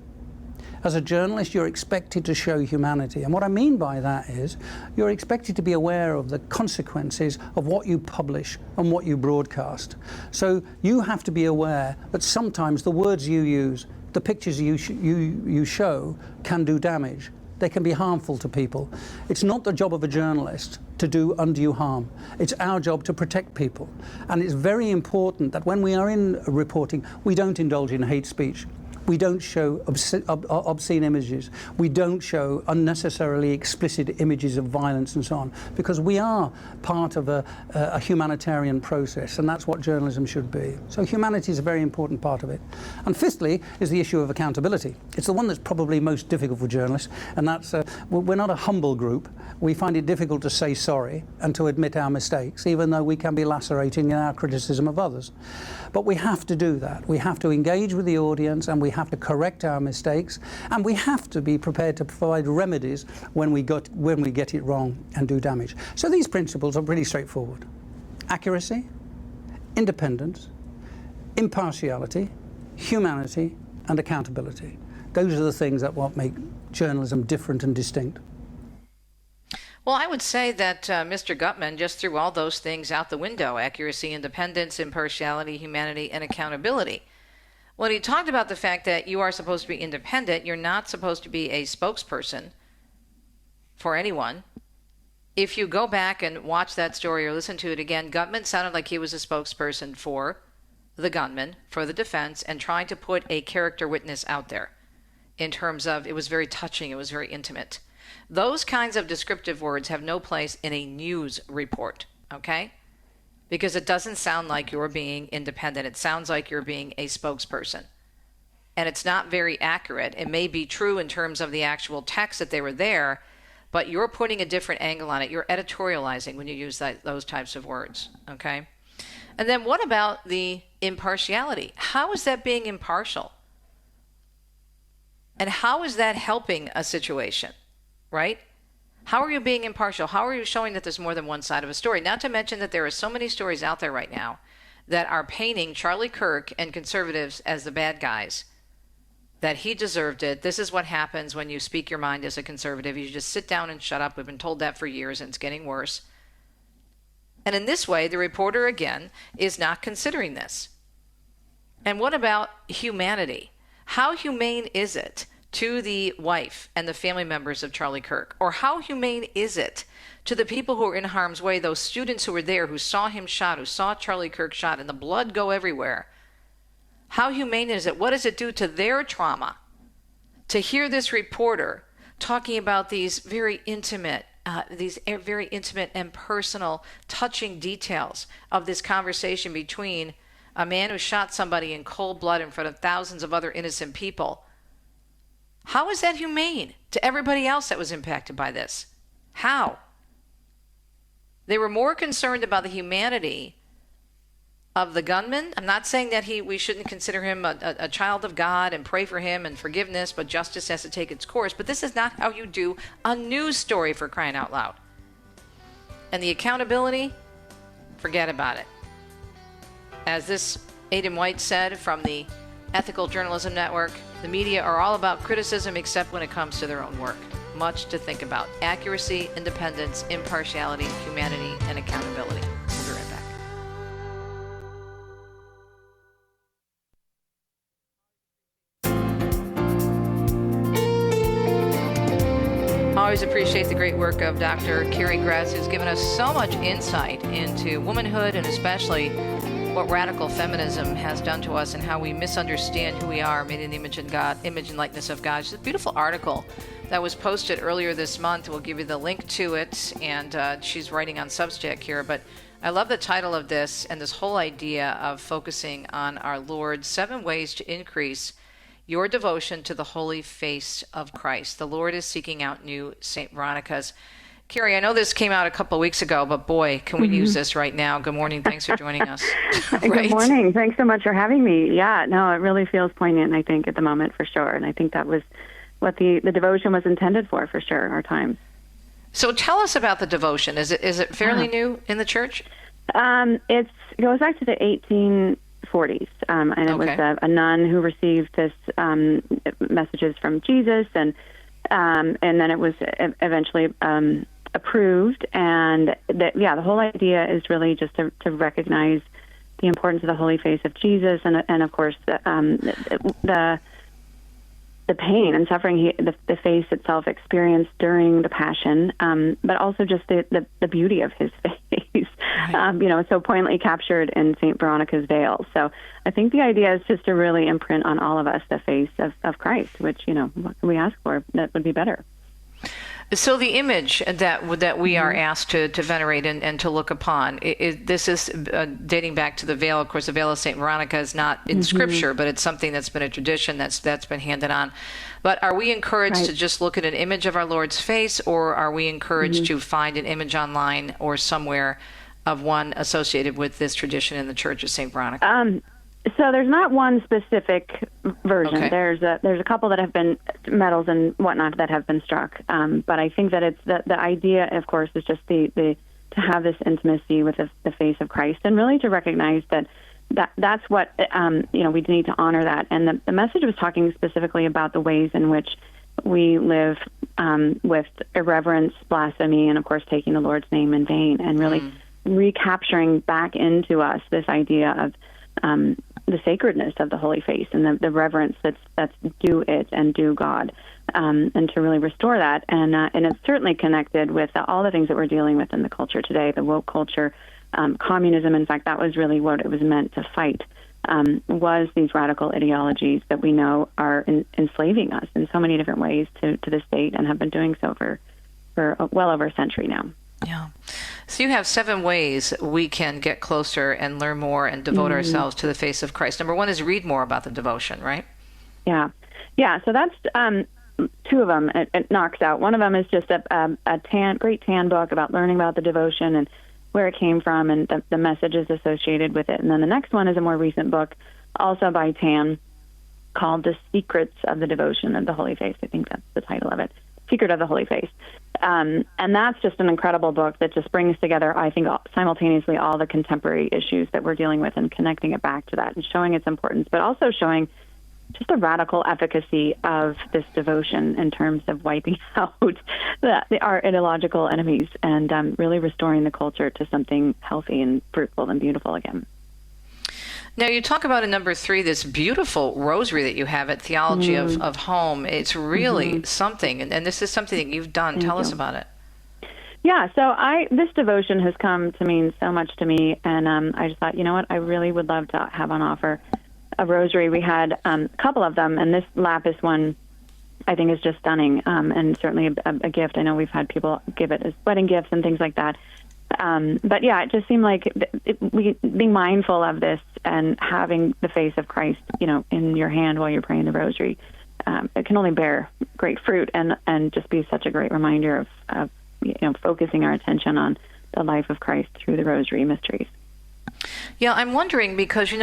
As a journalist, you're expected to show humanity. And what I mean by that is you're expected to be aware of the consequences of what you publish and what you broadcast. So you have to be aware that sometimes the words you use, the pictures you show can do damage. They can be harmful to people. It's not the job of a journalist to do undue harm. It's our job to protect people. And it's very important that when we are in reporting, we don't indulge in hate speech. We don't show obscene images. We don't show unnecessarily explicit images of violence and so on, because we are part of a humanitarian process, and that's what journalism should be. So humanity is a very important part of it. And fifthly is the issue of accountability. It's the one that's probably most difficult for journalists, and that's we're not a humble group. We find it difficult to say sorry and to admit our mistakes, even though we can be lacerating in our criticism of others. But we have to do that. We have to engage with the audience, and we have to correct our mistakes, and we have to be prepared to provide remedies when we get it wrong and do damage. So these principles are pretty straightforward. Accuracy, independence, impartiality, humanity, and accountability. Those are the things that what make journalism different and distinct. Well, I would say that Mr. Gutman just threw all those things out the window: accuracy, independence, impartiality, humanity, and accountability. When he talked about the fact that you are supposed to be independent, you're not supposed to be a spokesperson for anyone. If you go back and watch that story or listen to it again, Gutman sounded like he was a spokesperson for the gunman, for the defense, and trying to put a character witness out there in terms of it was very touching, it was very intimate. Those kinds of descriptive words have no place in a news report, okay? Because it doesn't sound like you're being independent. It sounds like you're being a spokesperson. And it's not very accurate. It may be true in terms of the actual text that they were there, but you're putting a different angle on it. You're editorializing when you use those types of words, okay? And then what about the impartiality? How is that being impartial? And how is that helping a situation, right? How are you being impartial? How are you showing that there's more than one side of a story? Not to mention that there are so many stories out there right now that are painting Charlie Kirk and conservatives as the bad guys, that he deserved it. This is what happens when you speak your mind as a conservative. You just sit down and shut up. We've been told that for years, and it's getting worse. And in this way, the reporter, again, is not considering this. And what about humanity? How humane is it to the wife and the family members of Charlie Kirk? Or how humane is it to the people who are in harm's way, those students who were there, who saw him shot, who saw Charlie Kirk shot, and the blood go everywhere? How humane is it? What does it do to their trauma to hear this reporter talking about these very intimate and personal, touching details of this conversation between a man who shot somebody in cold blood in front of thousands of other innocent people? How is that humane to everybody else that was impacted by this? How? They were more concerned about the humanity of the gunman. I'm not saying that we shouldn't consider him a child of God and pray for him and forgiveness, but justice has to take its course. But this is not how you do a news story, for crying out loud. And the accountability, forget about it. As this Aidan White said from the Ethical Journalism Network, the media are all about criticism except when it comes to their own work. Much to think about. Accuracy, independence, impartiality, humanity, and accountability. We'll be right back. Always appreciate the great work of Dr. Carrie Gress, who's given us so much insight into womanhood and especially what radical feminism has done to us and how we misunderstand who we are, made in the image and likeness of God. It's a beautiful article that was posted earlier this month. We'll give you the link to it, and she's writing on Substack here. But I love the title of this and this whole idea of focusing on our Lord, 7 ways to increase your devotion to the holy face of Christ. The Lord is seeking out new St. Veronicas. Carrie, I know this came out a couple of weeks ago, but boy, can we use this right now. Good morning. Thanks for joining us. Good morning. Thanks so much for having me. Yeah, no, it really feels poignant, I think, at the moment, for sure. And I think that was what the devotion was intended for sure, in our times. So tell us about the devotion. Is it fairly new in the church? It goes back to the 1840s, and it was a nun who received this messages from Jesus, and then it was eventually approved. And the whole idea is really just to recognize the importance of the holy face of Jesus, and of course the pain and suffering the face itself experienced during the Passion, but also just the beauty of his face. so poignantly captured in St. Veronica's veil. So I think the idea is just to really imprint on all of us the face of Christ, which, what can we ask for that would be better? So the image that we are asked to venerate and to look upon, this is dating back to the veil. Of course, the veil of St. Veronica is not in Scripture, but it's something that's been a tradition that's been handed on. But are we encouraged to just look at an image of our Lord's face, or are we encouraged to find an image online or somewhere of one associated with this tradition in the Church of St. Veronica? So there's not one specific version. Okay. There's a couple that have been medals and whatnot that have been struck. But I think that it's the idea, of course, is just the to have this intimacy with the face of Christ, and really to recognize that's what we need to honor that. And the message was talking specifically about the ways in which we live with irreverence, blasphemy, and of course taking the Lord's name in vain, and really recapturing back into us this idea of the sacredness of the holy face and the reverence that's due it and due God, and to really restore that. And it's certainly connected with all the things that we're dealing with in the culture today, the woke culture, communism. In fact, that was really what it was meant to fight, was these radical ideologies that we know are enslaving us in so many different ways to the state, and have been doing so for well over a century now. Yeah. So you have 7 ways we can get closer and learn more and devote ourselves to the face of Christ. Number 1 is read more about the devotion, right? Yeah. So that's 2 of them. It knocks out. One of them is just a great tan book about learning about the devotion and where it came from and the messages associated with it. And then the next one is a more recent book, also by Tan, called The Secrets of the Devotion of the Holy Face. I think that's the title of it. Secret of the Holy Face. And that's just an incredible book that just brings together, I think, simultaneously all the contemporary issues that we're dealing with, and connecting it back to that and showing its importance, but also showing just the radical efficacy of this devotion in terms of wiping out our ideological enemies, and really restoring the culture to something healthy and fruitful and beautiful again. Now, you talk about in number 3, this beautiful rosary that you have at Theology of Home. It's really something, and this is something that you've done. Tell us about it. Yeah, so this devotion has come to mean so much to me, and I just thought, I really would love to have on offer a rosary. We had a couple of them, and this lapis one, I think, is just stunning, and certainly a gift. I know we've had people give it as wedding gifts and things like that. But yeah, it just seemed like being mindful of this and having the face of Christ, in your hand while you're praying the rosary, it can only bear great fruit and just be such a great reminder of focusing our attention on the life of Christ through the rosary mysteries. Yeah, I'm wondering, because we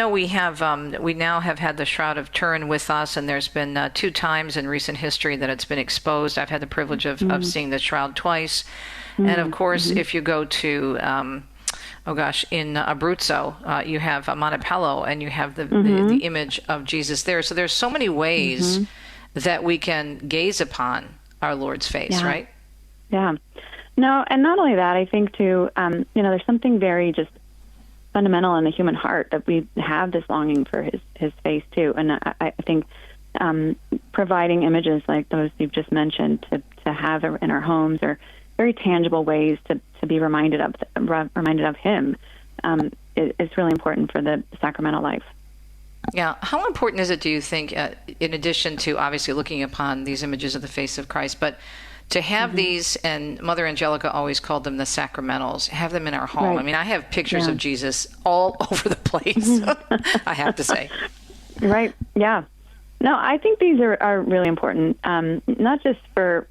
now have had the Shroud of Turin with us, and there's been 2 times in recent history that it's been exposed. I've had the privilege of seeing the shroud twice. And of course, if you go to, in Abruzzo, you have Montepello, and you have the image of Jesus there. So there's so many ways that we can gaze upon our Lord's face, right? Yeah. No, and not only that, I think too, there's something very just fundamental in the human heart that we have this longing for his face too. And I think providing images like those you've just mentioned to have in our homes, or very tangible ways to be reminded of him, is really important for the sacramental life. Yeah. How important is it, do you think, in addition to obviously looking upon these images of the face of Christ, but to have these, and Mother Angelica always called them the sacramentals, have them in our home? Right. I mean, I have pictures of Jesus all over the place, I have to say. Right. Yeah. No, I think these are really important, not just for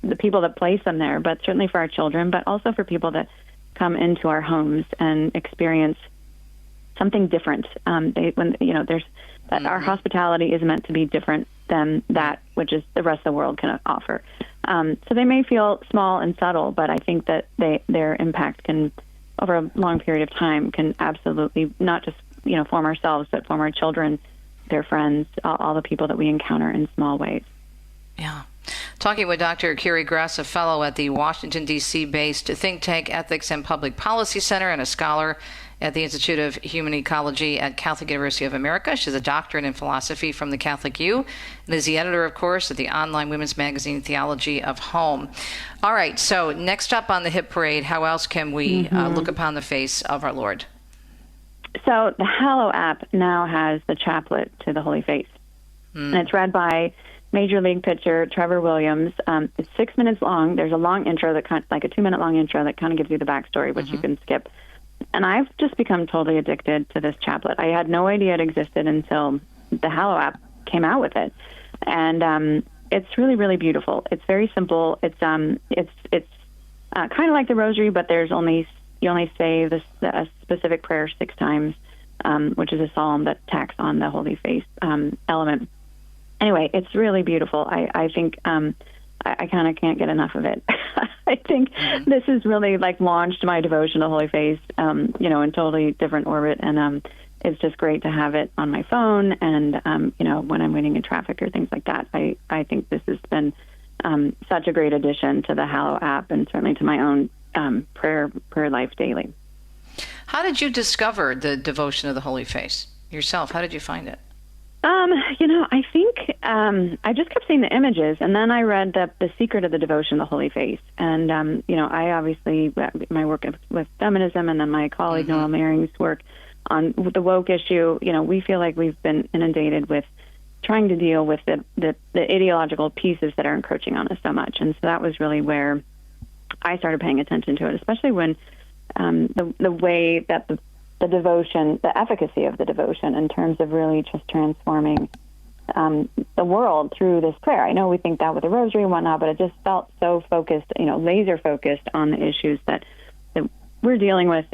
the people that place them there, but certainly for our children, but also for people that come into our homes and experience something different. Our hospitality is meant to be different than that which is the rest of the world can offer. So they may feel small and subtle, but I think that their impact can, over a long period of time, can absolutely not just form ourselves, but form our children, their friends, all the people that we encounter in small ways. Yeah. Talking with Dr. Carrie Gress, a fellow at the Washington, D.C. based think tank Ethics and Public Policy Center, and a scholar at the Institute of Human Ecology at Catholic University of America. She's a doctorate in philosophy from the Catholic U and is the editor, of course, of the online women's magazine Theology of Home. All right, so next up on the Hip Parade, how else can we look upon the face of our Lord? So the Hallow app now has the chaplet to the Holy Face. And it's read by Major League pitcher Trevor Williams. It's 6 minutes long. There's a long intro, that like a 2-minute long intro that kind of gives you the backstory, which you can skip. And I've just become totally addicted to this chaplet. I had no idea it existed until the Hallow app came out with it. And it's really, really beautiful. It's very simple. It's kind of like the Rosary, but you only say a specific prayer 6 times, which is a psalm that tacks on the Holy Face element. Anyway, it's really beautiful. I think I kind of can't get enough of it. I think this has really launched my devotion to the Holy Face, in totally different orbit. And it's just great to have it on my phone. And, when I'm waiting in traffic or things like that, I think this has been such a great addition to the Hallow app and certainly to my own prayer life daily. How did you discover the devotion of the Holy Face yourself? How did you find it? I think I just kept seeing the images, and then I read the Secret of the Devotion of the Holy Face. And, I obviously, my work with feminism and then my colleague Noel Maring's work on the woke issue, we feel like we've been inundated with trying to deal with the ideological pieces that are encroaching on us so much. And so that was really where I started paying attention to it, especially when the way that the devotion, the efficacy of the devotion in terms of really just transforming the world through this prayer. I know we think that with the Rosary and whatnot, but it just felt so focused, laser focused on the issues that we're dealing with,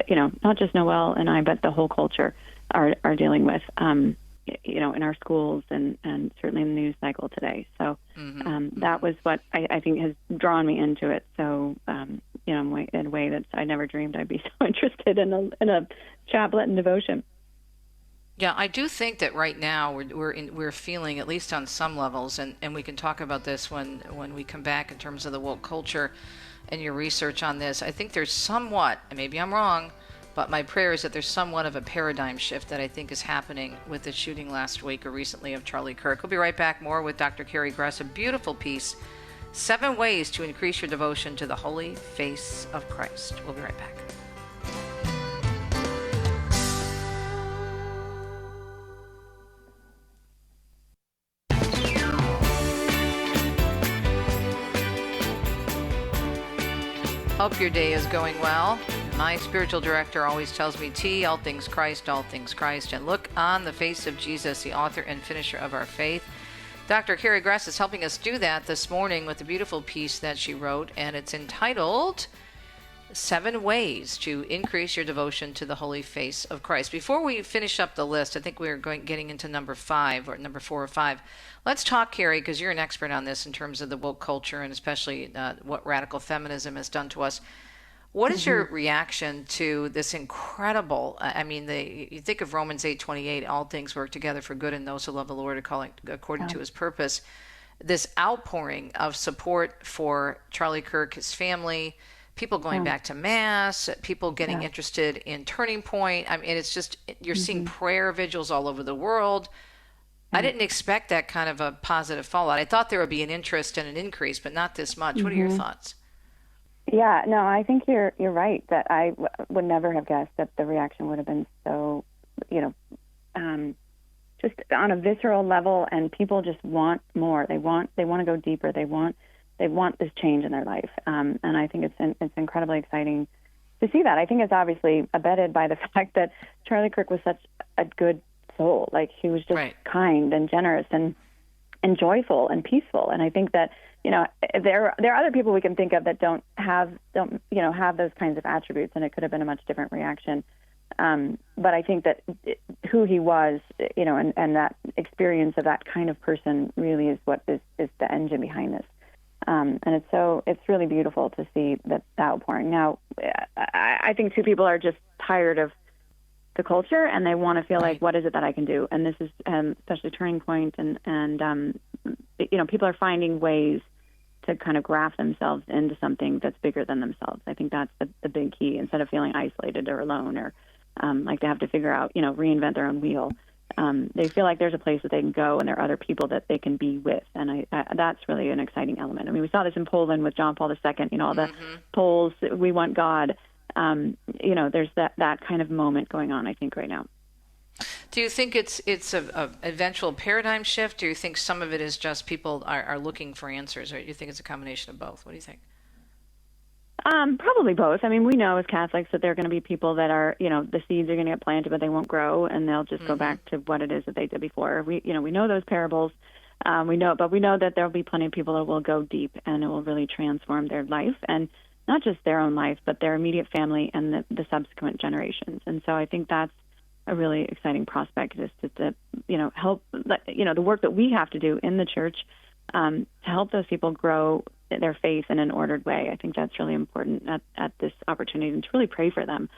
not just Noel and I, but the whole culture are dealing with, in our schools and certainly in the news cycle today. So that was what I think has drawn me into it. So, in a way that I never dreamed I'd be so interested in a chaplet and devotion. Yeah, I do think that right now we're feeling, at least on some levels, and we can talk about this when we come back in terms of the woke culture and your research on this. I think there's somewhat, and maybe I'm wrong, but my prayer is that there's somewhat of a paradigm shift that I think is happening with the shooting last week or recently of Charlie Kirk. We'll be right back more with Dr. Carrie Gress, a beautiful piece, 7 ways to increase your devotion to the Holy Face of Christ. We'll be right back. Hope your day is going well. My spiritual director always tells me, T, all things Christ, and look on the face of Jesus, the author and finisher of our faith. Dr. Carrie Gress is helping us do that this morning with a beautiful piece that she wrote, and it's entitled 7 Ways to Increase Your Devotion to the Holy Face of Christ. Before we finish up the list, I think we're getting into number 4 or 5. Let's talk, Carrie, because you're an expert on this in terms of the woke culture and especially what radical feminism has done to us. What is your reaction to this incredible, you think of Romans 8:28, all things work together for good in those who love the Lord according to his purpose. This outpouring of support for Charlie Kirk, his family, people going back to Mass, people getting interested in Turning Point. It's just, you're seeing prayer vigils all over the world. I didn't expect that kind of a positive fallout. I thought there would be an interest and an increase, but not this much. What are your thoughts? Yeah, no, I think you're right that I would never have guessed that the reaction would have been so, just on a visceral level, and people just want more. They want to go deeper. They want this change in their life, and I think it's incredibly exciting to see that. I think it's obviously abetted by the fact that Charlie Kirk was such a good soul. Like, he was just kind and generous and joyful and peaceful. And I think that, there are other people we can think of that don't have those kinds of attributes, and it could have been a much different reaction. But I think that who he was, and that experience of that kind of person really is what is the engine behind this. And it's really beautiful to see that outpouring. Now, I think too, people are just tired of the culture, and they want to feel like, what is it that I can do? And this is especially Turning Point, and people are finding ways to kind of graft themselves into something that's bigger than themselves. I think that's the big key, instead of feeling isolated or alone or like they have to figure out, reinvent their own wheel. They feel like there's a place that they can go and there are other people that they can be with. And that's really an exciting element. I mean, we saw this in Poland with John Paul II, all the Poles, we want God. There's that kind of moment going on, I think, right now. Do you think it's a eventual paradigm shift? Do you think some of it is just people are looking for answers, or do you think it's a combination of both? What do you think? Probably both. I mean, we know as Catholics that there are going to be people that are, the seeds are going to get planted, but they won't grow, and they'll just go back to what it is that they did before. We know those parables. We know that there'll be plenty of people that will go deep, and it will really transform their life, and not just their own life, but their immediate family and the subsequent generations. And so I think that's a really exciting prospect, is to help, the work that we have to do in the church to help those people grow their faith in an ordered way. I think that's really important at this opportunity, and to really pray for them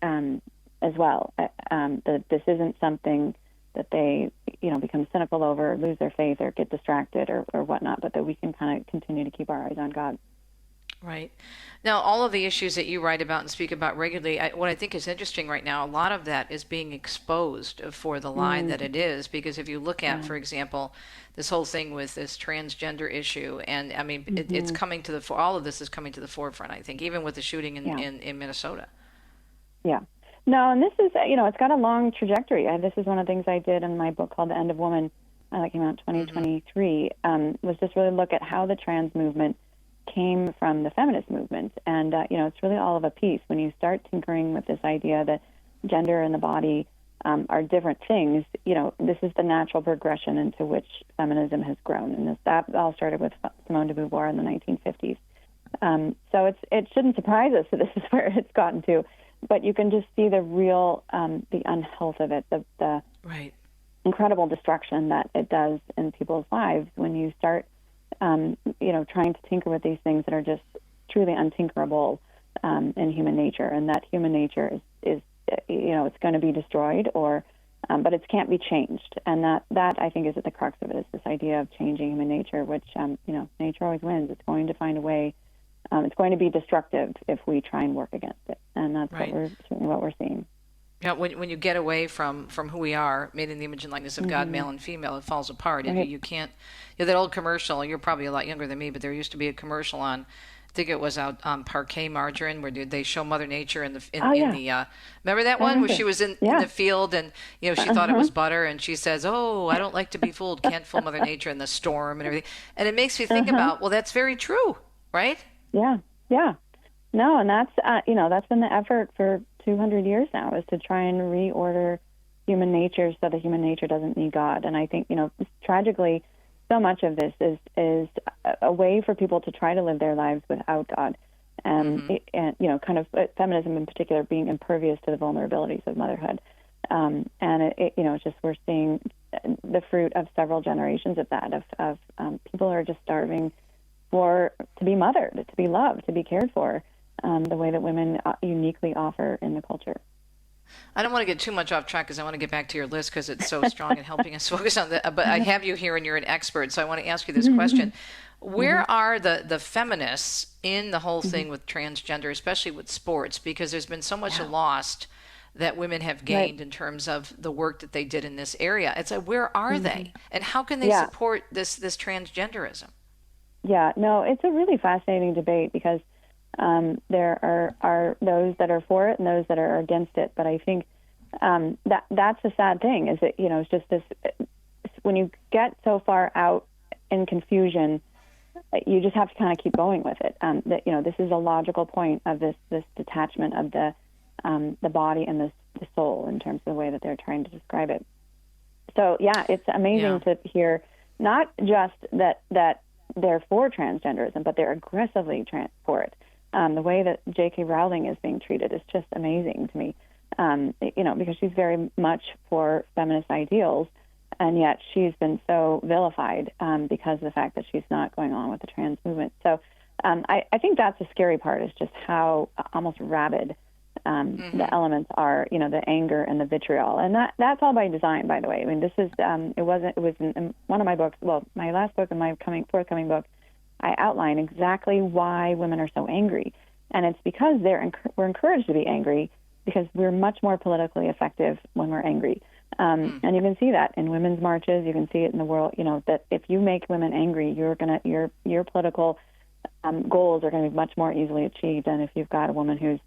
as well. That this isn't something that they, become cynical over, or lose their faith, or get distracted, or whatnot, but that we can kind of continue to keep our eyes on God. Right. Now, all of the issues that you write about and speak about regularly, what I think is interesting right now, a lot of that is being exposed for the lie that it is. Because if you look at, for example, this whole thing with this transgender issue, and I mean, it's coming to all of this is coming to the forefront, I think, even with the shooting in Minnesota. Yeah. No, and this is, it's got a long trajectory. This is one of the things I did in my book called The End of Woman, that came out in 2023, was just really look at how the trans movement came from the feminist movement. And, it's really all of a piece. When you start tinkering with this idea that gender and the body are different things, this is the natural progression into which feminism has grown. And that all started with Simone de Beauvoir in the 1950s. So it shouldn't surprise us that this is where it's gotten to. But you can just see the real, the unhealth of it, the incredible destruction that it does in people's lives when you start trying to tinker with these things that are just truly untinkerable in human nature, and that human nature is it's going to be destroyed, but it can't be changed. And that I think is at the crux of it, is this idea of changing human nature, which nature always wins. It's going to find a way. It's going to be destructive if we try and work against it, and that's what we're seeing. Yeah, when you get away from who we are, made in the image and likeness of God, male and female, it falls apart. Right. You can't. That old commercial. You're probably a lot younger than me, but there used to be a commercial on, I think it was out on Parquet Margarine, where they show Mother Nature in the remember that one where she was in the field, and she thought it was butter, and she says, "Oh, I don't like to be fooled. Can't fool Mother Nature in the storm and everything." And it makes me think about, well, that's very true, right? Yeah. No, and that's that's been the effort for 200 years now, is to try and reorder human nature so that human nature doesn't need God. And I think, tragically, so much of this is a way for people to try to live their lives without God. And kind of feminism in particular being impervious to the vulnerabilities of motherhood. And it's just, we're seeing the fruit of several generations of that, of people who are just starving to be mothered, to be loved, to be cared for. The way that women uniquely offer in the culture. I don't want to get too much off track, because I want to get back to your list, because it's so strong in helping us focus on that. But I have you here and you're an expert, so I want to ask you this question. Where are the feminists in the whole thing with transgender, especially with sports? Because there's been so much lost that women have gained in terms of the work that they did in this area. It's like, where are they? And how can they support this transgenderism? Yeah, no, it's a really fascinating debate, because there are those that are for it and those that are against it. But I think that's the sad thing, is that, it's just this, when you get so far out in confusion, you just have to kind of keep going with it. That, this is a logical point of this detachment of the body and the soul, in terms of the way that they're trying to describe it. So, it's amazing to hear not just that they're for transgenderism, but they're aggressively for it. The way that J.K. Rowling is being treated is just amazing to me, because she's very much for feminist ideals, and yet she's been so vilified because of the fact that she's not going on with the trans movement. So I think that's the scary part, is just how almost rabid the elements are, the anger and the vitriol. And that's all by design, by the way. I mean, this is, it was in one of my books, well, my last book and my forthcoming book, I outline exactly why women are so angry. And it's because we're encouraged to be angry because we're much more politically effective when we're angry. And you can see that in women's marches. You can see it in the world. That if you make women angry, your political goals are going to be much more easily achieved than if you've got a woman who's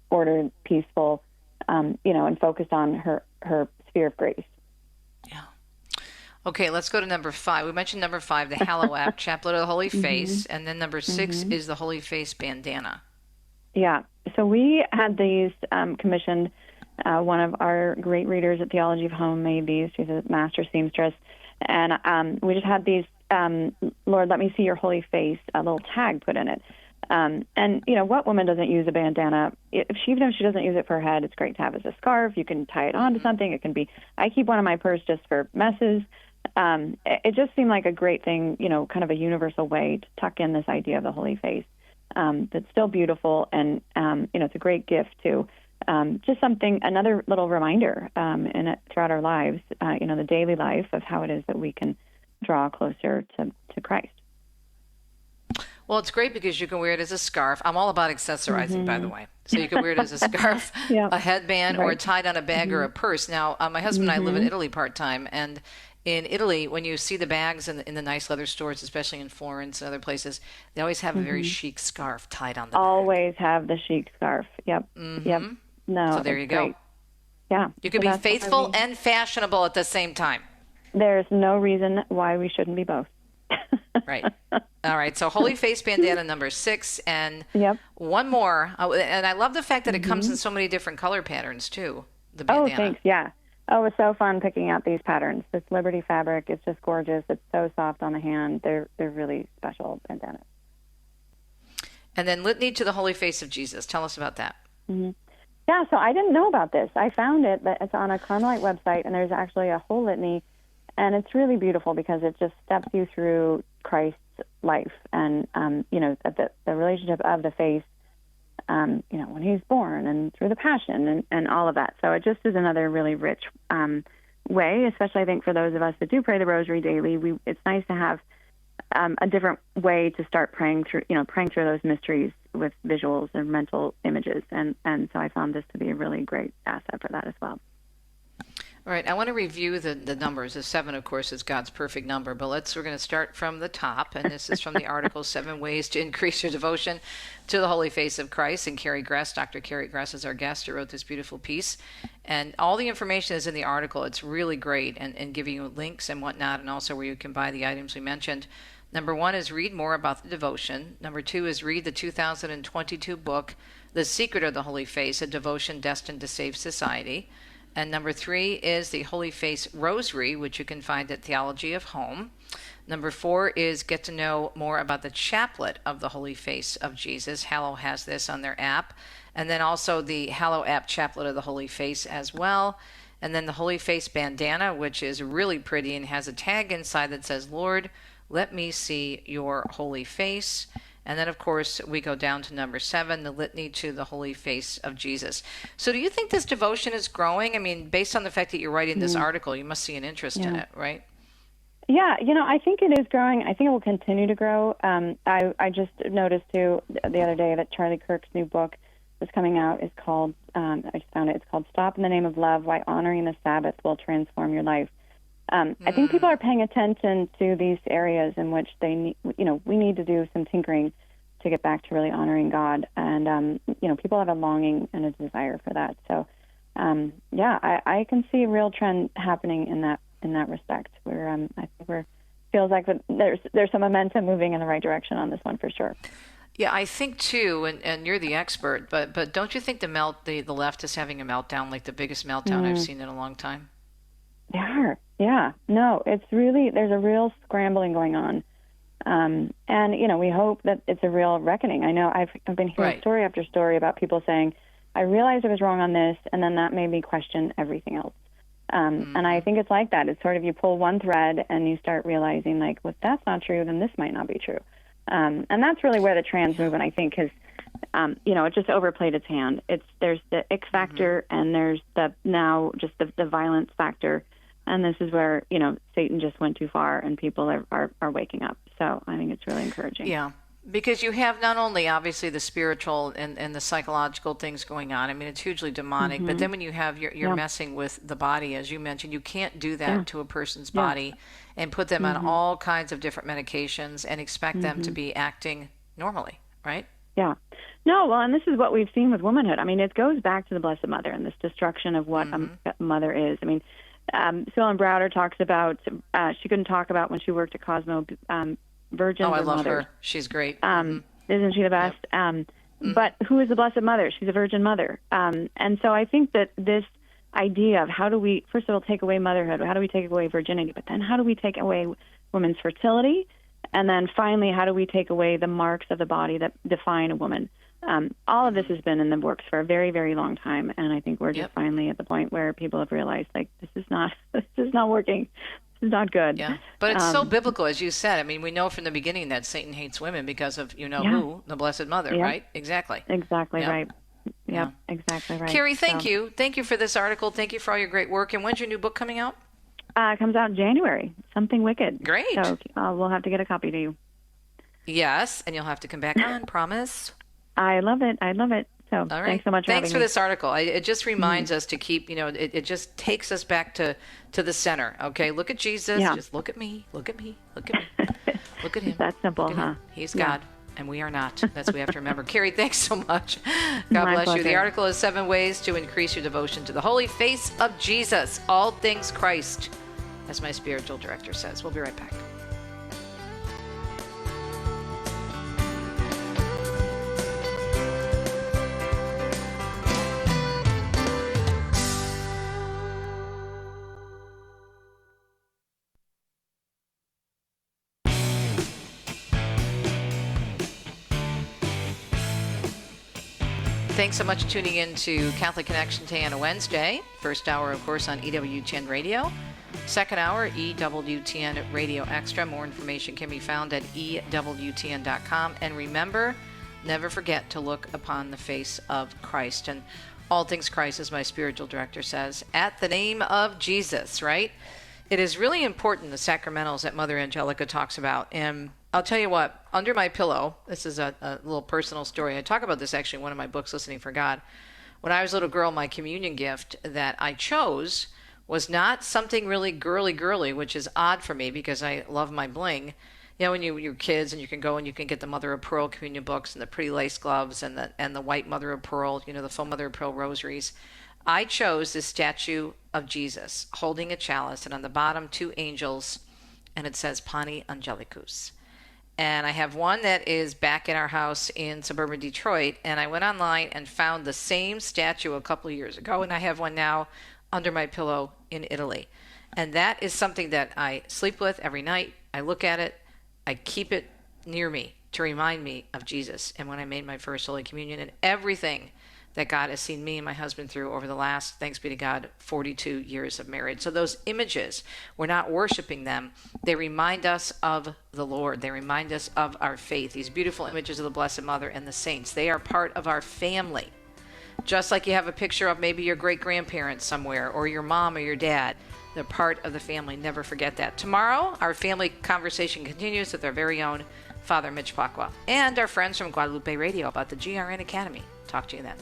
ordered, peaceful, and focused on her sphere of grace. Yeah. Okay, let's go to number 5. We mentioned number 5, the Hallow app, Chaplet of the Holy Face, and then number 6 is the Holy Face bandana. Yeah. So we had these commissioned. One of our great readers at Theology of Home made these. She's a master seamstress. And we just had these, Lord, let me see your holy face, a little tag put in it. And, what woman doesn't use a bandana? Even if she doesn't use it for her head, it's great to have as a scarf. You can tie it onto something. It can be, I keep one in my purse just for messes. It just seemed like a great thing, kind of a universal way to tuck in this idea of the holy face. That's still beautiful. And, it's a great gift too. Just something, another little reminder throughout our lives, the daily life of how it is that we can draw closer to Christ. Well, it's great because you can wear it as a scarf. I'm all about accessorizing, by the way. So you can wear it as a scarf, a headband, or tied on a bag or a purse. Now, my husband and I live in Italy part-time, and in Italy, when you see the bags in the nice leather stores, especially in Florence and other places, they always have a very chic scarf tied on the Always have the chic scarf. Yep. Yep. No. So there you go. Great. Yeah. You can be faithful and fashionable at the same time. There's no reason why we shouldn't be both. Right. All right. So Holy Face bandana number 6, and one more. And I love the fact that it comes in so many different color patterns too. The bandana. Oh, thanks. Yeah. Oh, it's so fun picking out these patterns. This Liberty fabric is just gorgeous. It's so soft on the hand. They're really special bandanas. And then Litany to the Holy Face of Jesus. Tell us about that. Yeah, so I didn't know about this. I found it, but it's on a Carmelite website, and there's actually a whole litany, and it's really beautiful because it just steps you through Christ's life and, the relationship of the face, when he's born and through the Passion and all of that. So it just is another really rich way, especially I think for those of us that do pray the Rosary daily. It's nice to have a different way to start praying through those mysteries with visuals and mental images. And so I found this to be a really great asset for that as well. All right, I want to review the numbers. The 7, of course, is God's perfect number, but we're going to start from the top, and this is from the article 7 Ways to Increase Your Devotion to the Holy Face of Christ. And Carrie Gress, Dr. Carrie Gress, is our guest who wrote this beautiful piece. And all the information is in the article. It's really great, and giving you links and whatnot, and also where you can buy the items we mentioned. Number 1 is read more about the devotion. Number 2 is read the 2022 book, The Secret of the Holy Face, a devotion destined to save society. And number 3 is the Holy Face Rosary, which you can find at Theology of Home. Number 4 is get to know more about the Chaplet of the Holy Face of Jesus. Hallow has this on their app. And then also the Hallow app, Chaplet of the Holy Face as well. And then the Holy Face bandana, which is really pretty and has a tag inside that says, Lord, let me see your holy face. And then, of course, we go down to number 7, the Litany to the Holy Face of Jesus. So do you think this devotion is growing? I mean, based on the fact that you're writing this article, you must see an interest in it, right? Yeah, I think it is growing. I think it will continue to grow. I just noticed, too, the other day that Charlie Kirk's new book that's coming out is called, I just found it, it's called Stop in the Name of Love, Why Honoring the Sabbath Will Transform Your Life. I think people are paying attention to these areas in which they need, we need to do some tinkering to get back to really honoring God. And, people have a longing and a desire for that. So, I can see a real trend happening in that respect where I think feels like there's some momentum moving in the right direction on this one for sure. Yeah, I think too, and you're the expert, but don't you think the left is having a meltdown, like the biggest meltdown I've seen in a long time? They are. Yeah. No, it's really, there's a real scrambling going on. And, we hope that it's a real reckoning. I know I've been hearing story after story about people saying, I realized I was wrong on this, and then that made me question everything else. And I think it's like that. It's sort of you pull one thread and you start realizing, like, well, if that's not true, then this might not be true. And that's really where the trans movement, I think, has, it just overplayed its hand. There's the ick factor and there's the violence factor. And this is where, Satan just went too far and people are waking up. So I think it's really encouraging. Yeah. Because you have not only obviously the spiritual and the psychological things going on. I mean, it's hugely demonic. But then when you have you're messing with the body, as you mentioned, you can't do that to a person's body and put them on all kinds of different medications and expect them to be acting normally, right? Yeah. No, well, and this is what we've seen with womanhood. I mean, it goes back to the Blessed Mother and this destruction of what a mother is. I mean, Phil Browder talks about, she couldn't talk about when she worked at Cosmo, virgins. Oh, I love mothers. her. She's great. Isn't she the best? Yep. But who is the Blessed Mother? She's a virgin mother. And so I think that this idea of how do we, first of all, take away motherhood, how do we take away virginity, but then how do we take away women's fertility? And then finally, how do we take away the marks of the body that define a woman? All of this has been in the works for a very, very long time. And I think we're just finally at the point where people have realized, like, this is not working. This is not good. Yeah, but it's so biblical, as you said. I mean, we know from the beginning that Satan hates women because of, who? The Blessed Mother, right? Exactly. Exactly right. Yep, exactly right. Carrie, thank you. Thank you for this article. Thank you for all your great work. And when's your new book coming out? It comes out in January. Something Wicked. Great. So we'll have to get a copy to you. Yes, and you'll have to come back on, promise. I love it. So all right. Thanks so much for having me. Thanks for this article. It just reminds us to keep, it just takes us back to the center. Okay, look at Jesus. Yeah. Just look at me. Look at me. Look at me. Look at him. It's that simple, huh? He's God. And we are not. That's what we have to remember. Carrie, thanks so much. God My bless pleasure. you. The article is 7 ways to increase your devotion to the holy face of Jesus. All things Christ, as my spiritual director says. We'll be right back. Thanks so much for tuning in to Catholic Connection today on a Wednesday. First hour, of course, on EWTN Radio. Second hour, EWTN Radio Extra. More information can be found at EWTN.com. And remember, never forget to look upon the face of Christ. And all things Christ, as my spiritual director says, at the name of Jesus, right? It is really important, the sacramentals that Mother Angelica talks about. And I'll tell you what, under my pillow, this is a little personal story. I talk about this actually in one of my books, Listening for God. When I was a little girl, my communion gift that I chose was not something really girly, which is odd for me because I love my bling. You know, when you're kids and you can go and you can get the Mother of Pearl communion books and the pretty lace gloves and the white Mother of Pearl, the faux Mother of Pearl rosaries. I chose this statue of Jesus holding a chalice, and on the bottom, 2 angels, and it says Pani Angelicus. And I have one that is back in our house in suburban Detroit, and I went online and found the same statue a couple of years ago, and I have one now under my pillow in Italy. And that is something that I sleep with every night. I look at it. I keep it near me to remind me of Jesus and when I made my first Holy Communion and everything that God has seen me and my husband through over the last, thanks be to God, 42 years of marriage. So those images, we're not worshiping them. They remind us of the Lord. They remind us of our faith. These beautiful images of the Blessed Mother and the saints, they are part of our family. Just like you have a picture of maybe your great-grandparents somewhere or your mom or your dad. They're part of the family. Never forget that. Tomorrow, our family conversation continues with our very own Father Mitch Pacwa and our friends from Guadalupe Radio about the GRN Academy. Talk to you then.